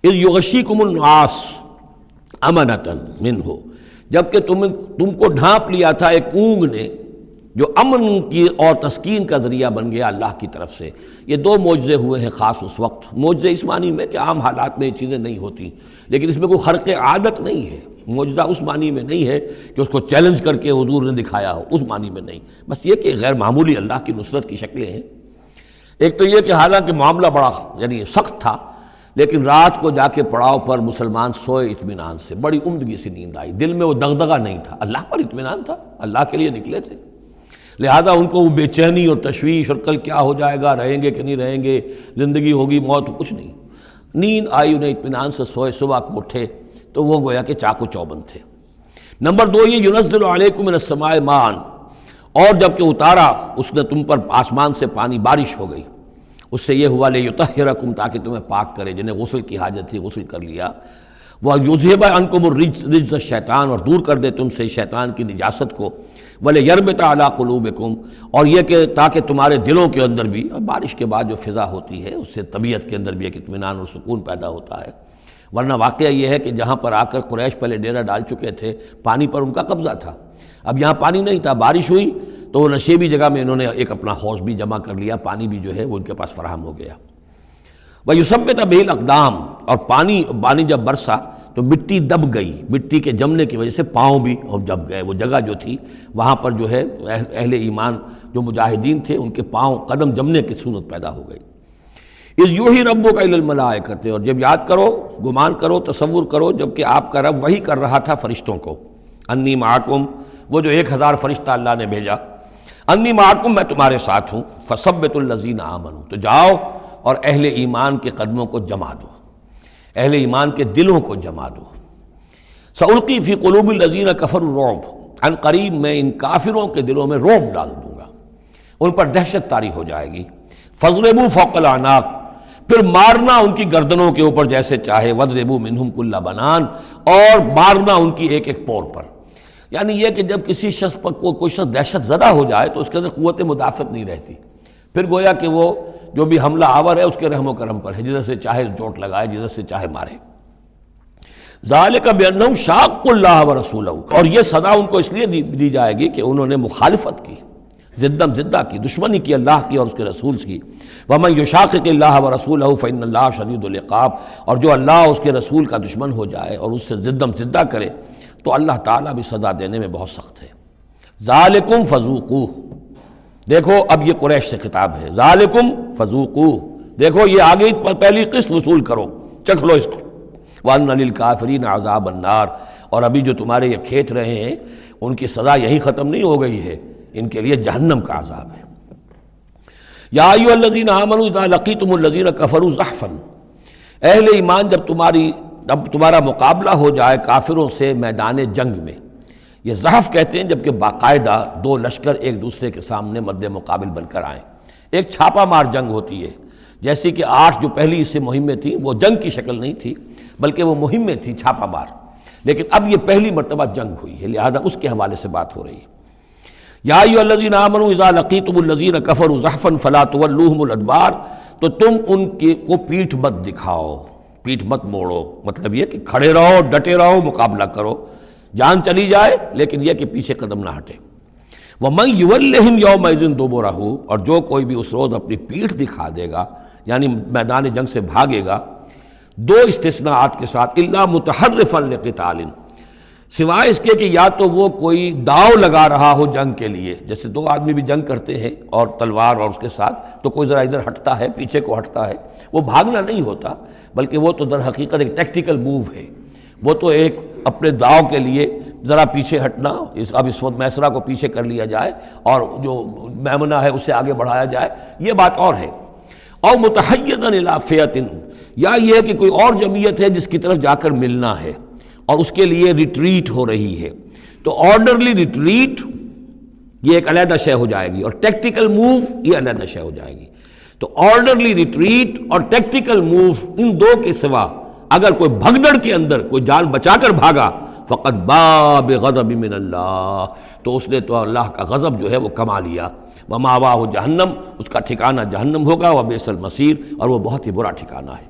اذ یغشیکم النعاس امنۃ منہ، جبکہ تم کو ڈھانپ لیا تھا ایک اونگ نے جو امن کی اور تسکین کا ذریعہ بن گیا اللہ کی طرف سے۔ یہ دو معجزے ہوئے ہیں خاص اس وقت، معجزے اس معنی میں کہ عام حالات میں یہ چیزیں نہیں ہوتی، لیکن اس میں کوئی خرق عادت نہیں ہے۔ معجزہ اس معنی میں نہیں ہے کہ اس کو چیلنج کر کے حضور نے دکھایا ہو، اس معنی میں نہیں، بس یہ کہ غیر معمولی اللہ کی نصرت کی شکلیں ہیں۔ ایک تو یہ کہ حالانکہ معاملہ بڑا یعنی سخت تھا، لیکن رات کو جا کے پڑاؤ پر مسلمان سوئے اطمینان سے، بڑی عمدگی سے نیند آئی، دل میں وہ دغدغہ نہیں تھا، اللہ پر اطمینان تھا، اللہ کے لیے نکلے تھے، لہذا ان کو وہ بے چینی اور تشویش اور کل کیا ہو جائے گا، رہیں گے کہ نہیں رہیں گے، زندگی ہوگی موت، کچھ نہیں، نیند آئی انہیں، اطمینان سے سوئے، صبح کو اٹھے تو وہ گویا کہ چاق و چوبند تھے۔ نمبر 2 یہ ینزل علیکم من السماء ماء، اور جب کہ اتارا اس نے تم پر آسمان سے پانی، بارش ہو گئی، اس سے یہ ہوا لیطہرکم، تاکہ تمہیں پاک کرے، جنہیں غسل کی حاجت تھی غسل کر لیا، وَیُذْہِبَ عَنْکُمُ الرِّجْسَ الشیطان، اور دور کر دے تم سے شیطان کی نجاست کو، وَلِیَرْبِطَ عَلَىٰ قُلُوبِکُمْ، اور یہ کہ تاکہ تمہارے دلوں کے اندر بھی، بارش کے بعد جو فضا ہوتی ہے اس سے طبیعت کے اندر بھی ایک اطمینان اور سکون پیدا ہوتا ہے۔ ورنہ واقعہ یہ ہے کہ جہاں پر آ کر قریش پہلے ڈیرہ ڈال چکے تھے، پانی پر ان کا قبضہ تھا، اب یہاں پانی نہیں تھا، بارش ہوئی تو وہ نشیبی جگہ میں انہوں نے ایک اپنا حوض بھی جمع کر لیا، پانی بھی جو ہے وہ ان کے پاس فراہم ہو گیا۔ وَيُثَبِّتَ بِهِ الْأَقْدَامَ، اور پانی جب برسا تو مٹی دب گئی، مٹی کے جمنے کی وجہ سے پاؤں بھی جم گئے، وہ جگہ جو تھی وہاں پر جو ہے اہل ایمان جو مجاہدین تھے ان کے پاؤں قدم جمنے کی صورت پیدا ہو گئی۔ اذ یوحی ربک الی الملائکۃ، اور جب یاد کرو، گمان کرو، تصور کرو، جب کہ آپ کا رب وحی کر رہا تھا فرشتوں کو، انی معکم، وہ جو 1000 فرشتہ اللہ نے بھیجا، انی معکم، میں تمہارے ساتھ ہوں، فثبتوا الذین آمنوا، تو جاؤ اور اہل ایمان کے قدموں کو جما دو، اہل ایمان کے دلوں کو جما دو۔ سألقی فی قلوب الذین کفروا الرعب، عن قریب میں ان کافروں کے دلوں میں رعب ڈال دوں گا، ان پر دہشت طاری ہو جائے گی۔ فاضربوا فوق الاعناق، پھر مارنا ان کی گردنوں کے اوپر جیسے چاہے، واضربوا منہم کل بنان، اور مارنا ان کی ایک ایک پور پر۔ یعنی یہ کہ جب کسی شخص پر کوئی شخص دہشت زدہ ہو جائے تو اس کے اندر قوت مدافعت نہیں رہتی، پھر گویا کہ وہ جو بھی حملہ آور ہے اس کے رحم و کرم پر ہے، جدھر سے چاہے چوٹ لگائے، جدھر سے چاہے مارے۔ ذالک بانہم شاقوا اللہ ورسولہ، اور یہ سزا ان کو اس لیے دی جائے گی کہ انہوں نے مخالفت کی، ضدم ضدہ کی، دشمنی کی اللہ کی اور اس کے رسول کی۔ ومن یشاقق اللہ ورسولہ فإن اللہ شدید العقاب، اور جو اللہ اس کے رسول کا دشمن ہو جائے اور اس سے ضدم ضدہ کرے تو اللہ تعالیٰ بھی سزا دینے میں بہت سخت ہے۔ ذالکم فذوقوہ، دیکھو اب یہ قریش سے خطاب ہے، ذالکم فذوقوہ، دیکھو یہ آگے پہلی قسط وصول کرو، چکھ لو اس کو۔ وَأَنَّ لِلْكَافِرِينَ عَذَابَ النَّارِ، اور ابھی جو تمہارے یہ کھیت رہے ہیں ان کی سزا یہی ختم نہیں ہو گئی ہے، ان کے لیے جہنم کا عذاب ہے۔ یا ایھا الذین آمنوا اذا لقیتم الذین کفروا زحفا، اہل ایمان جب تمہارا مقابلہ ہو جائے کافروں سے میدان جنگ میں، یہ زحف کہتے ہیں جبکہ باقاعدہ 2 لشکر ایک دوسرے کے سامنے مد مقابل بن کر آئیں، ایک چھاپا مار جنگ ہوتی ہے، جیسے کہ 8 جو پہلی اس سے مہمیں تھیں وہ جنگ کی شکل نہیں تھی بلکہ وہ مہمیں تھیں چھاپا مار، لیکن اب یہ پہلی مرتبہ جنگ ہوئی ہے، لہذا اس کے حوالے سے بات ہو رہی ہے۔ یا ایھا الذین آمنوا اذا لقیتم الذین کفروا زحفا فلا تولوہم الادبار، تو تم ان کو پیٹھ مت دکھاؤ، پیٹھ مت موڑو، مطلب یہ کہ کھڑے رہو، ڈٹے رہو، مقابلہ کرو، جان چلی جائے لیکن یہ کہ پیچھے قدم نہ ہٹے۔ وَمَن يُوَلِّهِمْ يَوْمَئِذٍ دُبُرَهُ، اور جو کوئی بھی اس روز اپنی پیٹھ دکھا دے گا یعنی میدان جنگ سے بھاگے گا، 2 استثناءات کے ساتھ، الا متحرفا لقتال، سوائے اس کے کہ یا تو وہ کوئی داؤ لگا رہا ہو جنگ کے لیے، جیسے 2 آدمی بھی جنگ کرتے ہیں اور تلوار اور اس کے ساتھ تو کوئی ذرا ادھر ہٹتا ہے، پیچھے کو ہٹتا ہے، وہ بھاگنا نہیں ہوتا بلکہ وہ تو در حقیقت ایک ٹیکٹیکل موو ہے، وہ تو ایک اپنے داؤ کے لیے ذرا پیچھے ہٹنا، اب اس وقت میسرہ کو پیچھے کر لیا جائے اور جو میمنہ ہے اسے آگے بڑھایا جائے، یہ بات اور ہے۔ اور متحیزا الی فئۃ، یا یہ کہ کوئی اور جمعیت ہے جس کی طرف جا کر ملنا ہے اور اس کے لیے ریٹریٹ ہو رہی ہے، تو آرڈرلی ریٹریٹ یہ ایک علیحدہ شے ہو جائے گی، اور ٹیکٹیکل موو یہ علیحدہ شے ہو جائے گی۔ تو آرڈرلی ریٹریٹ اور ٹیکٹیکل موو، ان دو کے سوا اگر کوئی بھگدڑ کے اندر کوئی جان بچا کر بھاگا فقط باب غضب من اللہ، تو اس نے تو اللہ کا غضب جو ہے وہ کما لیا۔ ومأواہ جہنم، اس کا ٹھکانہ جہنم ہوگا، وبئس المصیر، اور وہ بہت ہی برا ٹھکانہ ہے۔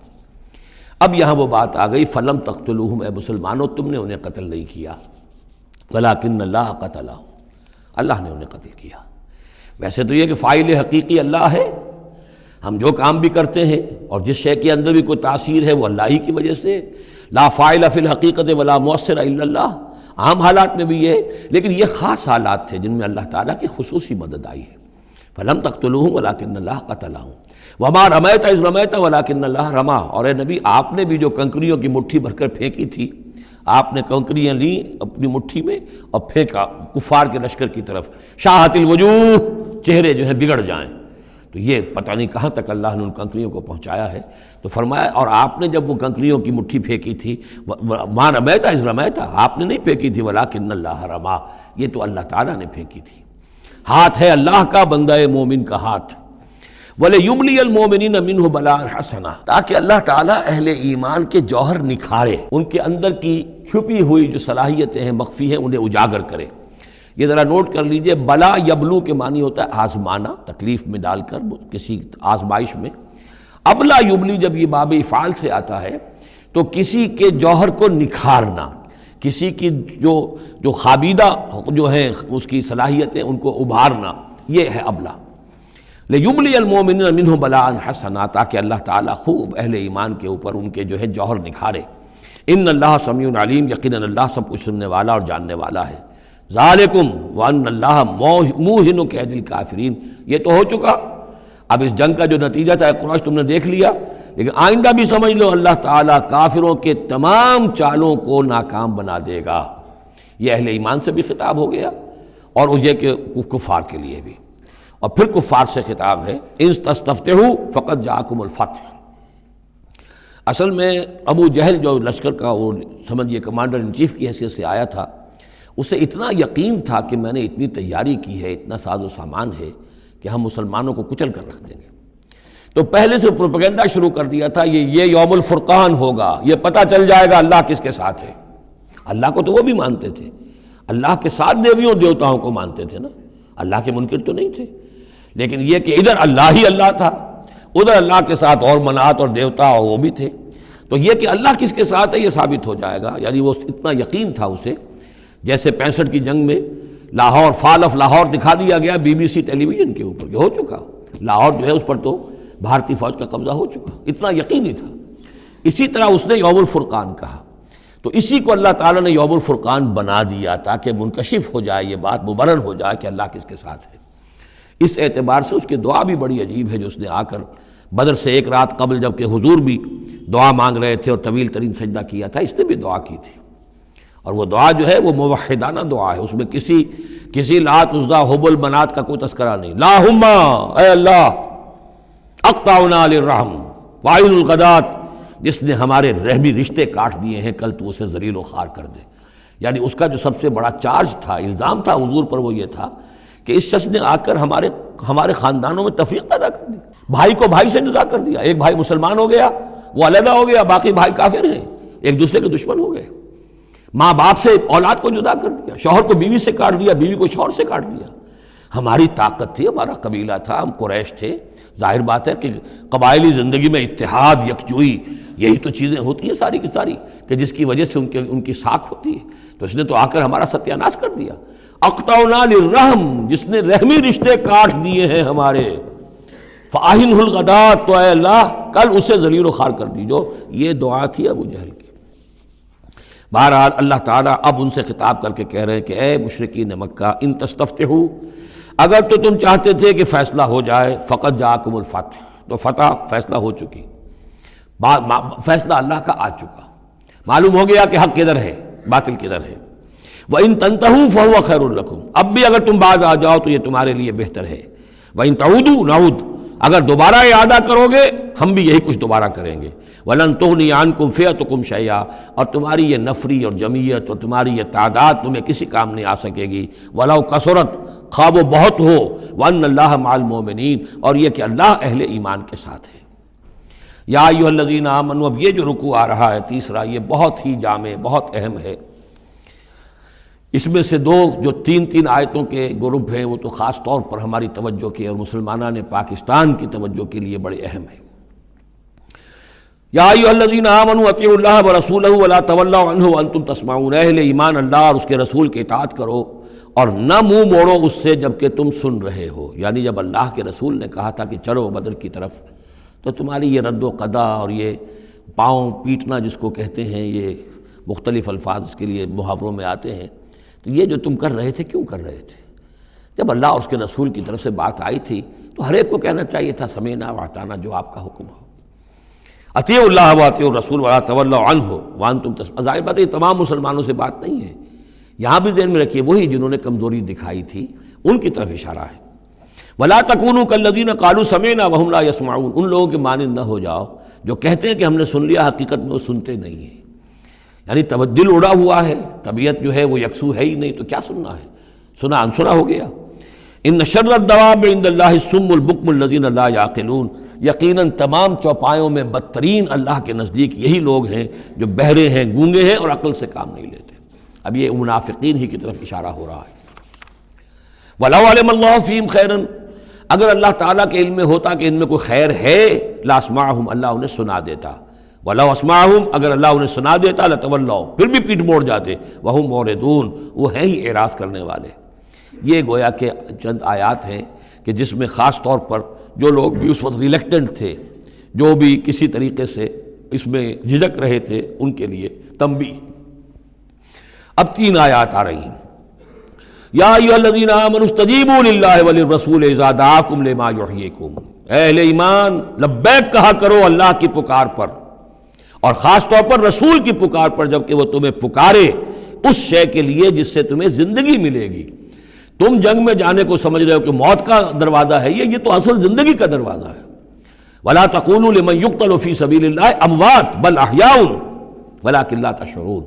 اب یہاں وہ بات آ گئی، فلم تقتلوہم، اے مسلمانوں تم نے انہیں قتل نہیں کیا، ولکن اللہ قتلہم، اللہ نے انہیں قتل کیا۔ ویسے تو یہ کہ فاعل حقیقی اللہ ہے، ہم جو کام بھی کرتے ہیں اور جس شے کے اندر بھی کوئی تاثیر ہے وہ اللہ ہی کی وجہ سے، لا فاعل فی الحقیقت ولا مؤثر الا اللہ، عام حالات میں بھی یہ، لیکن یہ خاص حالات تھے جن میں اللہ تعالیٰ کی خصوصی مدد آئی ہے۔ فلم تقتلوہم ولکن اللہ قتلہم وما رمیت اذ رمیت ولکن اللہ رما، اور اے نبی آپ نے بھی جو کنکریوں کی مٹھی بھر کر پھینکی تھی، آپ نے کنکریاں لیں اپنی مٹھی میں اور پھینکا کفار کے لشکر کی طرف، شاہت الوجوہ، چہرے جو ہیں بگڑ جائیں، تو یہ پتہ نہیں کہاں تک اللہ نے ان کنکریوں کو پہنچایا ہے۔ تو فرمایا اور آپ نے جب وہ کنکریوں کی مٹھی پھینکی تھی، ما رمیت اذ رمیت، آپ نے نہیں پھینکی تھی، ولکن اللہ رما، یہ تو اللہ تعالیٰ نے پھینکی تھی۔ ہاتھ ہے اللہ کا، بندہ مومن کا ہاتھ۔ وَلِيُبْلِيَ الْمُؤْمِنِينَ مِنْهُ بَلَاءً حَسَنًا، تاکہ اللہ تعالیٰ اہل ایمان کے جوہر نکھارے، ان کے اندر کی چھپی ہوئی جو صلاحیتیں ہیں، مخفی ہیں، انہیں اجاگر کرے۔ یہ ذرا نوٹ کر لیجئے، بلا یبلو کے معنی ہوتا ہے آزمانا، تکلیف میں ڈال کر کسی آزمائش میں۔ ابلا یبلی جب یہ باب افعال سے آتا ہے تو کسی کے جوہر کو نکھارنا، کسی کی جو خابیدہ جو ہیں اس کی صلاحیتیں ان کو ابھارنا، یہ ہے ابلا۔ لیبلی المؤمنین منہ بلاء حسنا، تاکہ اللہ تعالیٰ خوب اہل ایمان کے اوپر ان کے جو ہے جوہر نکھارے۔ ان اللہ سمیع علیم، یقیناً اللہ سب کچھ سننے والا اور جاننے والا ہے۔ ذالکم وان اللہ موہن کید الکافرین، یہ تو ہو چکا، اب اس جنگ کا جو نتیجہ تھا قریش تم نے دیکھ لیا، لیکن آئندہ بھی سمجھ لو اللہ تعالیٰ کافروں کے تمام چالوں کو ناکام بنا دے گا۔ یہ اہل ایمان سے بھی خطاب ہو گیا اور یہ کہ کفار کے لیے بھی، اور پھر کفار سے خطاب ہے، ان تستفتحوا فقد جاءکم الفتح۔ اصل میں ابو جہل جو لشکر کا وہ سمجھیے کمانڈر ان چیف کی حیثیت سے آیا تھا، اسے اتنا یقین تھا کہ میں نے اتنی تیاری کی ہے، اتنا ساز و سامان ہے کہ ہم مسلمانوں کو کچل کر رکھ دیں گے، تو پہلے سے پروپیگنڈا شروع کر دیا تھا، یہ یوم الفرقان ہوگا، یہ پتہ چل جائے گا اللہ کس کے ساتھ ہے۔ اللہ کو تو وہ بھی مانتے تھے، اللہ کے ساتھ دیویوں دیوتاؤں کو مانتے تھے نا، اللہ کے منکر تو نہیں تھے، لیکن یہ کہ ادھر اللہ ہی اللہ تھا، ادھر اللہ کے ساتھ اور منات اور دیوتا اور وہ بھی تھے، تو یہ کہ اللہ کس کے ساتھ ہے یہ ثابت ہو جائے گا، یعنی وہ اتنا یقین تھا اسے۔ جیسے 65 کی جنگ میں لاہور، فال آف لاہور دکھا دیا گیا BBC ٹیلی ویژن کے اوپر، یہ ہو چکا، لاہور جو ہے اس پر تو بھارتی فوج کا قبضہ ہو چکا، اتنا یقینی تھا۔ اسی طرح اس نے یوم الفرقان کہا، تو اسی کو اللہ تعالیٰ نے یوم الفرقان بنا دیا تاکہ منکشف ہو جائے یہ بات، مبرر ہو جائے کہ اللہ کس کے ساتھ ہے۔ اس اعتبار سے اس کی دعا بھی بڑی عجیب ہے، جو اس نے آ کر بدر سے ایک رات قبل جب کہ حضور بھی دعا مانگ رہے تھے اور طویل ترین سجدہ کیا تھا، اس نے بھی دعا کی تھی، اور وہ دعا جو ہے وہ موحدانہ دعا ہے، اس میں کسی لات عزا حبل منات کا کوئی تذکرہ نہیں۔ اللہم، اے اللہ، اقطعنا للرحم وعین الغدات، جس نے ہمارے رحمی رشتے کاٹ دیے ہیں، کل تو اسے ذلیل و خوار کر دے۔ یعنی اس کا جو سب سے بڑا چارج تھا، الزام تھا حضور پر، وہ یہ تھا کہ اس شخص نے آ کر ہمارے خاندانوں میں تفریق پیدا کر دی، بھائی کو بھائی سے جدا کر دیا، ایک بھائی مسلمان ہو گیا وہ علیحدہ ہو گیا، باقی بھائی کافر ہیں، ایک دوسرے کے دشمن ہو گئے، ماں باپ سے اولاد کو جدا کر دیا، شوہر کو بیوی سے کاٹ دیا، بیوی کو شوہر سے کاٹ دیا۔ ہماری طاقت تھی، ہمارا قبیلہ تھا، ہم قریش تھے، ظاہر بات ہے کہ قبائلی زندگی میں اتحاد، یکجوئی، یہی تو چیزیں ہوتی ہیں ساری کی ساری، کہ جس کی وجہ سے ان کی ساکھ ہوتی ہے، تو اس نے تو آ کر ہمارا ستیہ ناش کر دیا۔ اقطعنا للرحم، جس نے رحمی رشتے کاٹ دیے ہیں ہمارے، فاہنہ الغدات، تو اے اللہ کل اسے ذلیل و خوار کر دیجو۔ یہ دعا تھی ابو جہل کی۔ بہرحال اللہ تعالیٰ اب ان سے خطاب کر کے کہہ رہے ہیں کہ اے مشرکین مکہ، ان تستفتحوا، اگر تو تم چاہتے تھے کہ فیصلہ ہو جائے، فقط جاءکم الفتح، تو فتح فیصلہ ہو چکی، فیصلہ اللہ کا آ چکا، معلوم ہو گیا کہ حق کدھر ہے، باطل کدھر ہے۔ وَإِن تَنْتَهُوا فَهُوَ خَيْرٌ لَكُمْ، اب بھی اگر تم باز آ جاؤ تو یہ تمہارے لیے بہتر ہے۔ وَإِن تَعُودُوا نَعُودْ، اگر دوبارہ اعادہ کرو گے ہم بھی یہی کچھ دوبارہ کریں گے۔ وَلَن تُغْنِيَ عَنْكُمْ فِئَتُكُمْ شَيْئًا، اور تمہاری یہ نفری اور جمعیت اور تمہاری یہ تعداد تمہیں کسی کام نہیں آ سکے گی۔ وَلَوْ كَثُرَتْ، خواہ وہ بہت ہو، وَأَنَّ اللَّهَ مَعَ الْمُؤْمِنِينَ، اور یہ کہ اللہ اہل ایمان کے ساتھ ہے۔ یا ایھا الذین آمنوا، اب یہ جو رکوع آ رہا ہے تیسرا، یہ بہت ہی جامع، بہت اہم ہے۔ اس میں سے دو جو تین آیتوں کے گروپ ہیں وہ تو خاص طور پر ہماری توجہ کے اور مسلمانوں نے پاکستان کی توجہ کے لیے بڑے اہم ہیں۔ یا ایھا الذین آمنوا اطیعوا اللہ ورسولہ ولا تولوا عنہ وانتم تسمعون، اہل ایمان اللہ اور اس کے رسول کی اطاعت کرو اور نہ منہ موڑو اس سے جبکہ تم سن رہے ہو۔ یعنی جب اللہ کے رسول نے کہا تھا کہ چلو بدر کی طرف، تو تمہاری یہ رد و قدا اور یہ پاؤں پیٹنا جس کو کہتے ہیں، یہ مختلف الفاظ اس کے لیے محاوروں میں آتے ہیں، تو یہ جو تم کر رہے تھے کیوں کر رہے تھے؟ جب اللہ اور اس کے رسول کی طرف سے بات آئی تھی تو ہر ایک کو کہنا چاہیے تھا سمعنا واطعنا، جو آپ کا حکم ہو۔ اطیعوا اللہ واطیعوا الرسول ولا تولوا عنہ وانتم تسمعون، ظاہر بات ہے یہ تمام مسلمانوں سے بات نہیں ہے، یہاں بھی ذہن میں رکھیے وہی جنہوں نے کمزوری دکھائی تھی ان کی طرف اشارہ ہے۔ ولا تکونوا کالذین قالوا سمعنا وهم لا يسمعون، ان لوگوں کے مانند نہ ہو جاؤ جو کہتے ہیں کہ ہم نے سن لیا، حقیقت میں وہ سنتے نہیں ہیں۔ یعنی دل اڑا ہوا ہے، طبیعت جو ہے وہ یکسو ہے ہی نہیں، تو کیا سننا ہے؟ سنا انسنا ہو گیا۔ ان شر الدواب عند اللہ الصم البکم الذین لا یعقلون، یقیناً تمام چوپایوں میں بدترین اللہ کے نزدیک یہی لوگ ہیں جو بہرے ہیں، گونگے ہیں اور عقل سے کام نہیں لیتے۔ اب یہ منافقین ہی کی طرف اشارہ ہو رہا ہے۔ وَلَوْ عَلِمَ اللَّهُ فِيهِمْ خَيْرًا، اگر اللہ تعالیٰ کے علم میں ہوتا کہ ان میں کوئی خیر ہے، لَأَسْمَعَهُمْ، اللہ انہیں سنا دیتا۔ وَلَوْ أَسْمَعَهُمْ، اگر اللہ انہیں سنا دیتا، لَتَوَلَّوْا، پھر بھی پیٹ موڑ جاتے، وَهُمْ مُعْرِضُونَ، وہ ہیں ہی اعراض کرنے والے۔ یہ گویا کہ چند آیات ہیں کہ جس میں خاص طور پر جو لوگ بھی اس وقت ریلیکٹنٹ تھے، جو بھی کسی طریقے سے اس میں جھجک رہے تھے، ان کے لیے تنبیہ۔ اب تین آیات آ رہی ہیں۔ یا ایھا الذین آمنوا استجیبوا للہ وللرسول اذا دعاکم لما یحییکم، اہل ایمان لبیک کہا کرو اللہ کی پکار پر، اور خاص طور پر رسول کی پکار پر جبکہ وہ تمہیں پکارے اس شے کے لیے جس سے تمہیں زندگی ملے گی۔ تم جنگ میں جانے کو سمجھ رہے ہو کہ موت کا دروازہ ہے، یہ تو اصل زندگی کا دروازہ ہے۔ ولا تقولوا لمن يقتل في سبيل الله اموات بل احیاء ولكن لا تشعرون،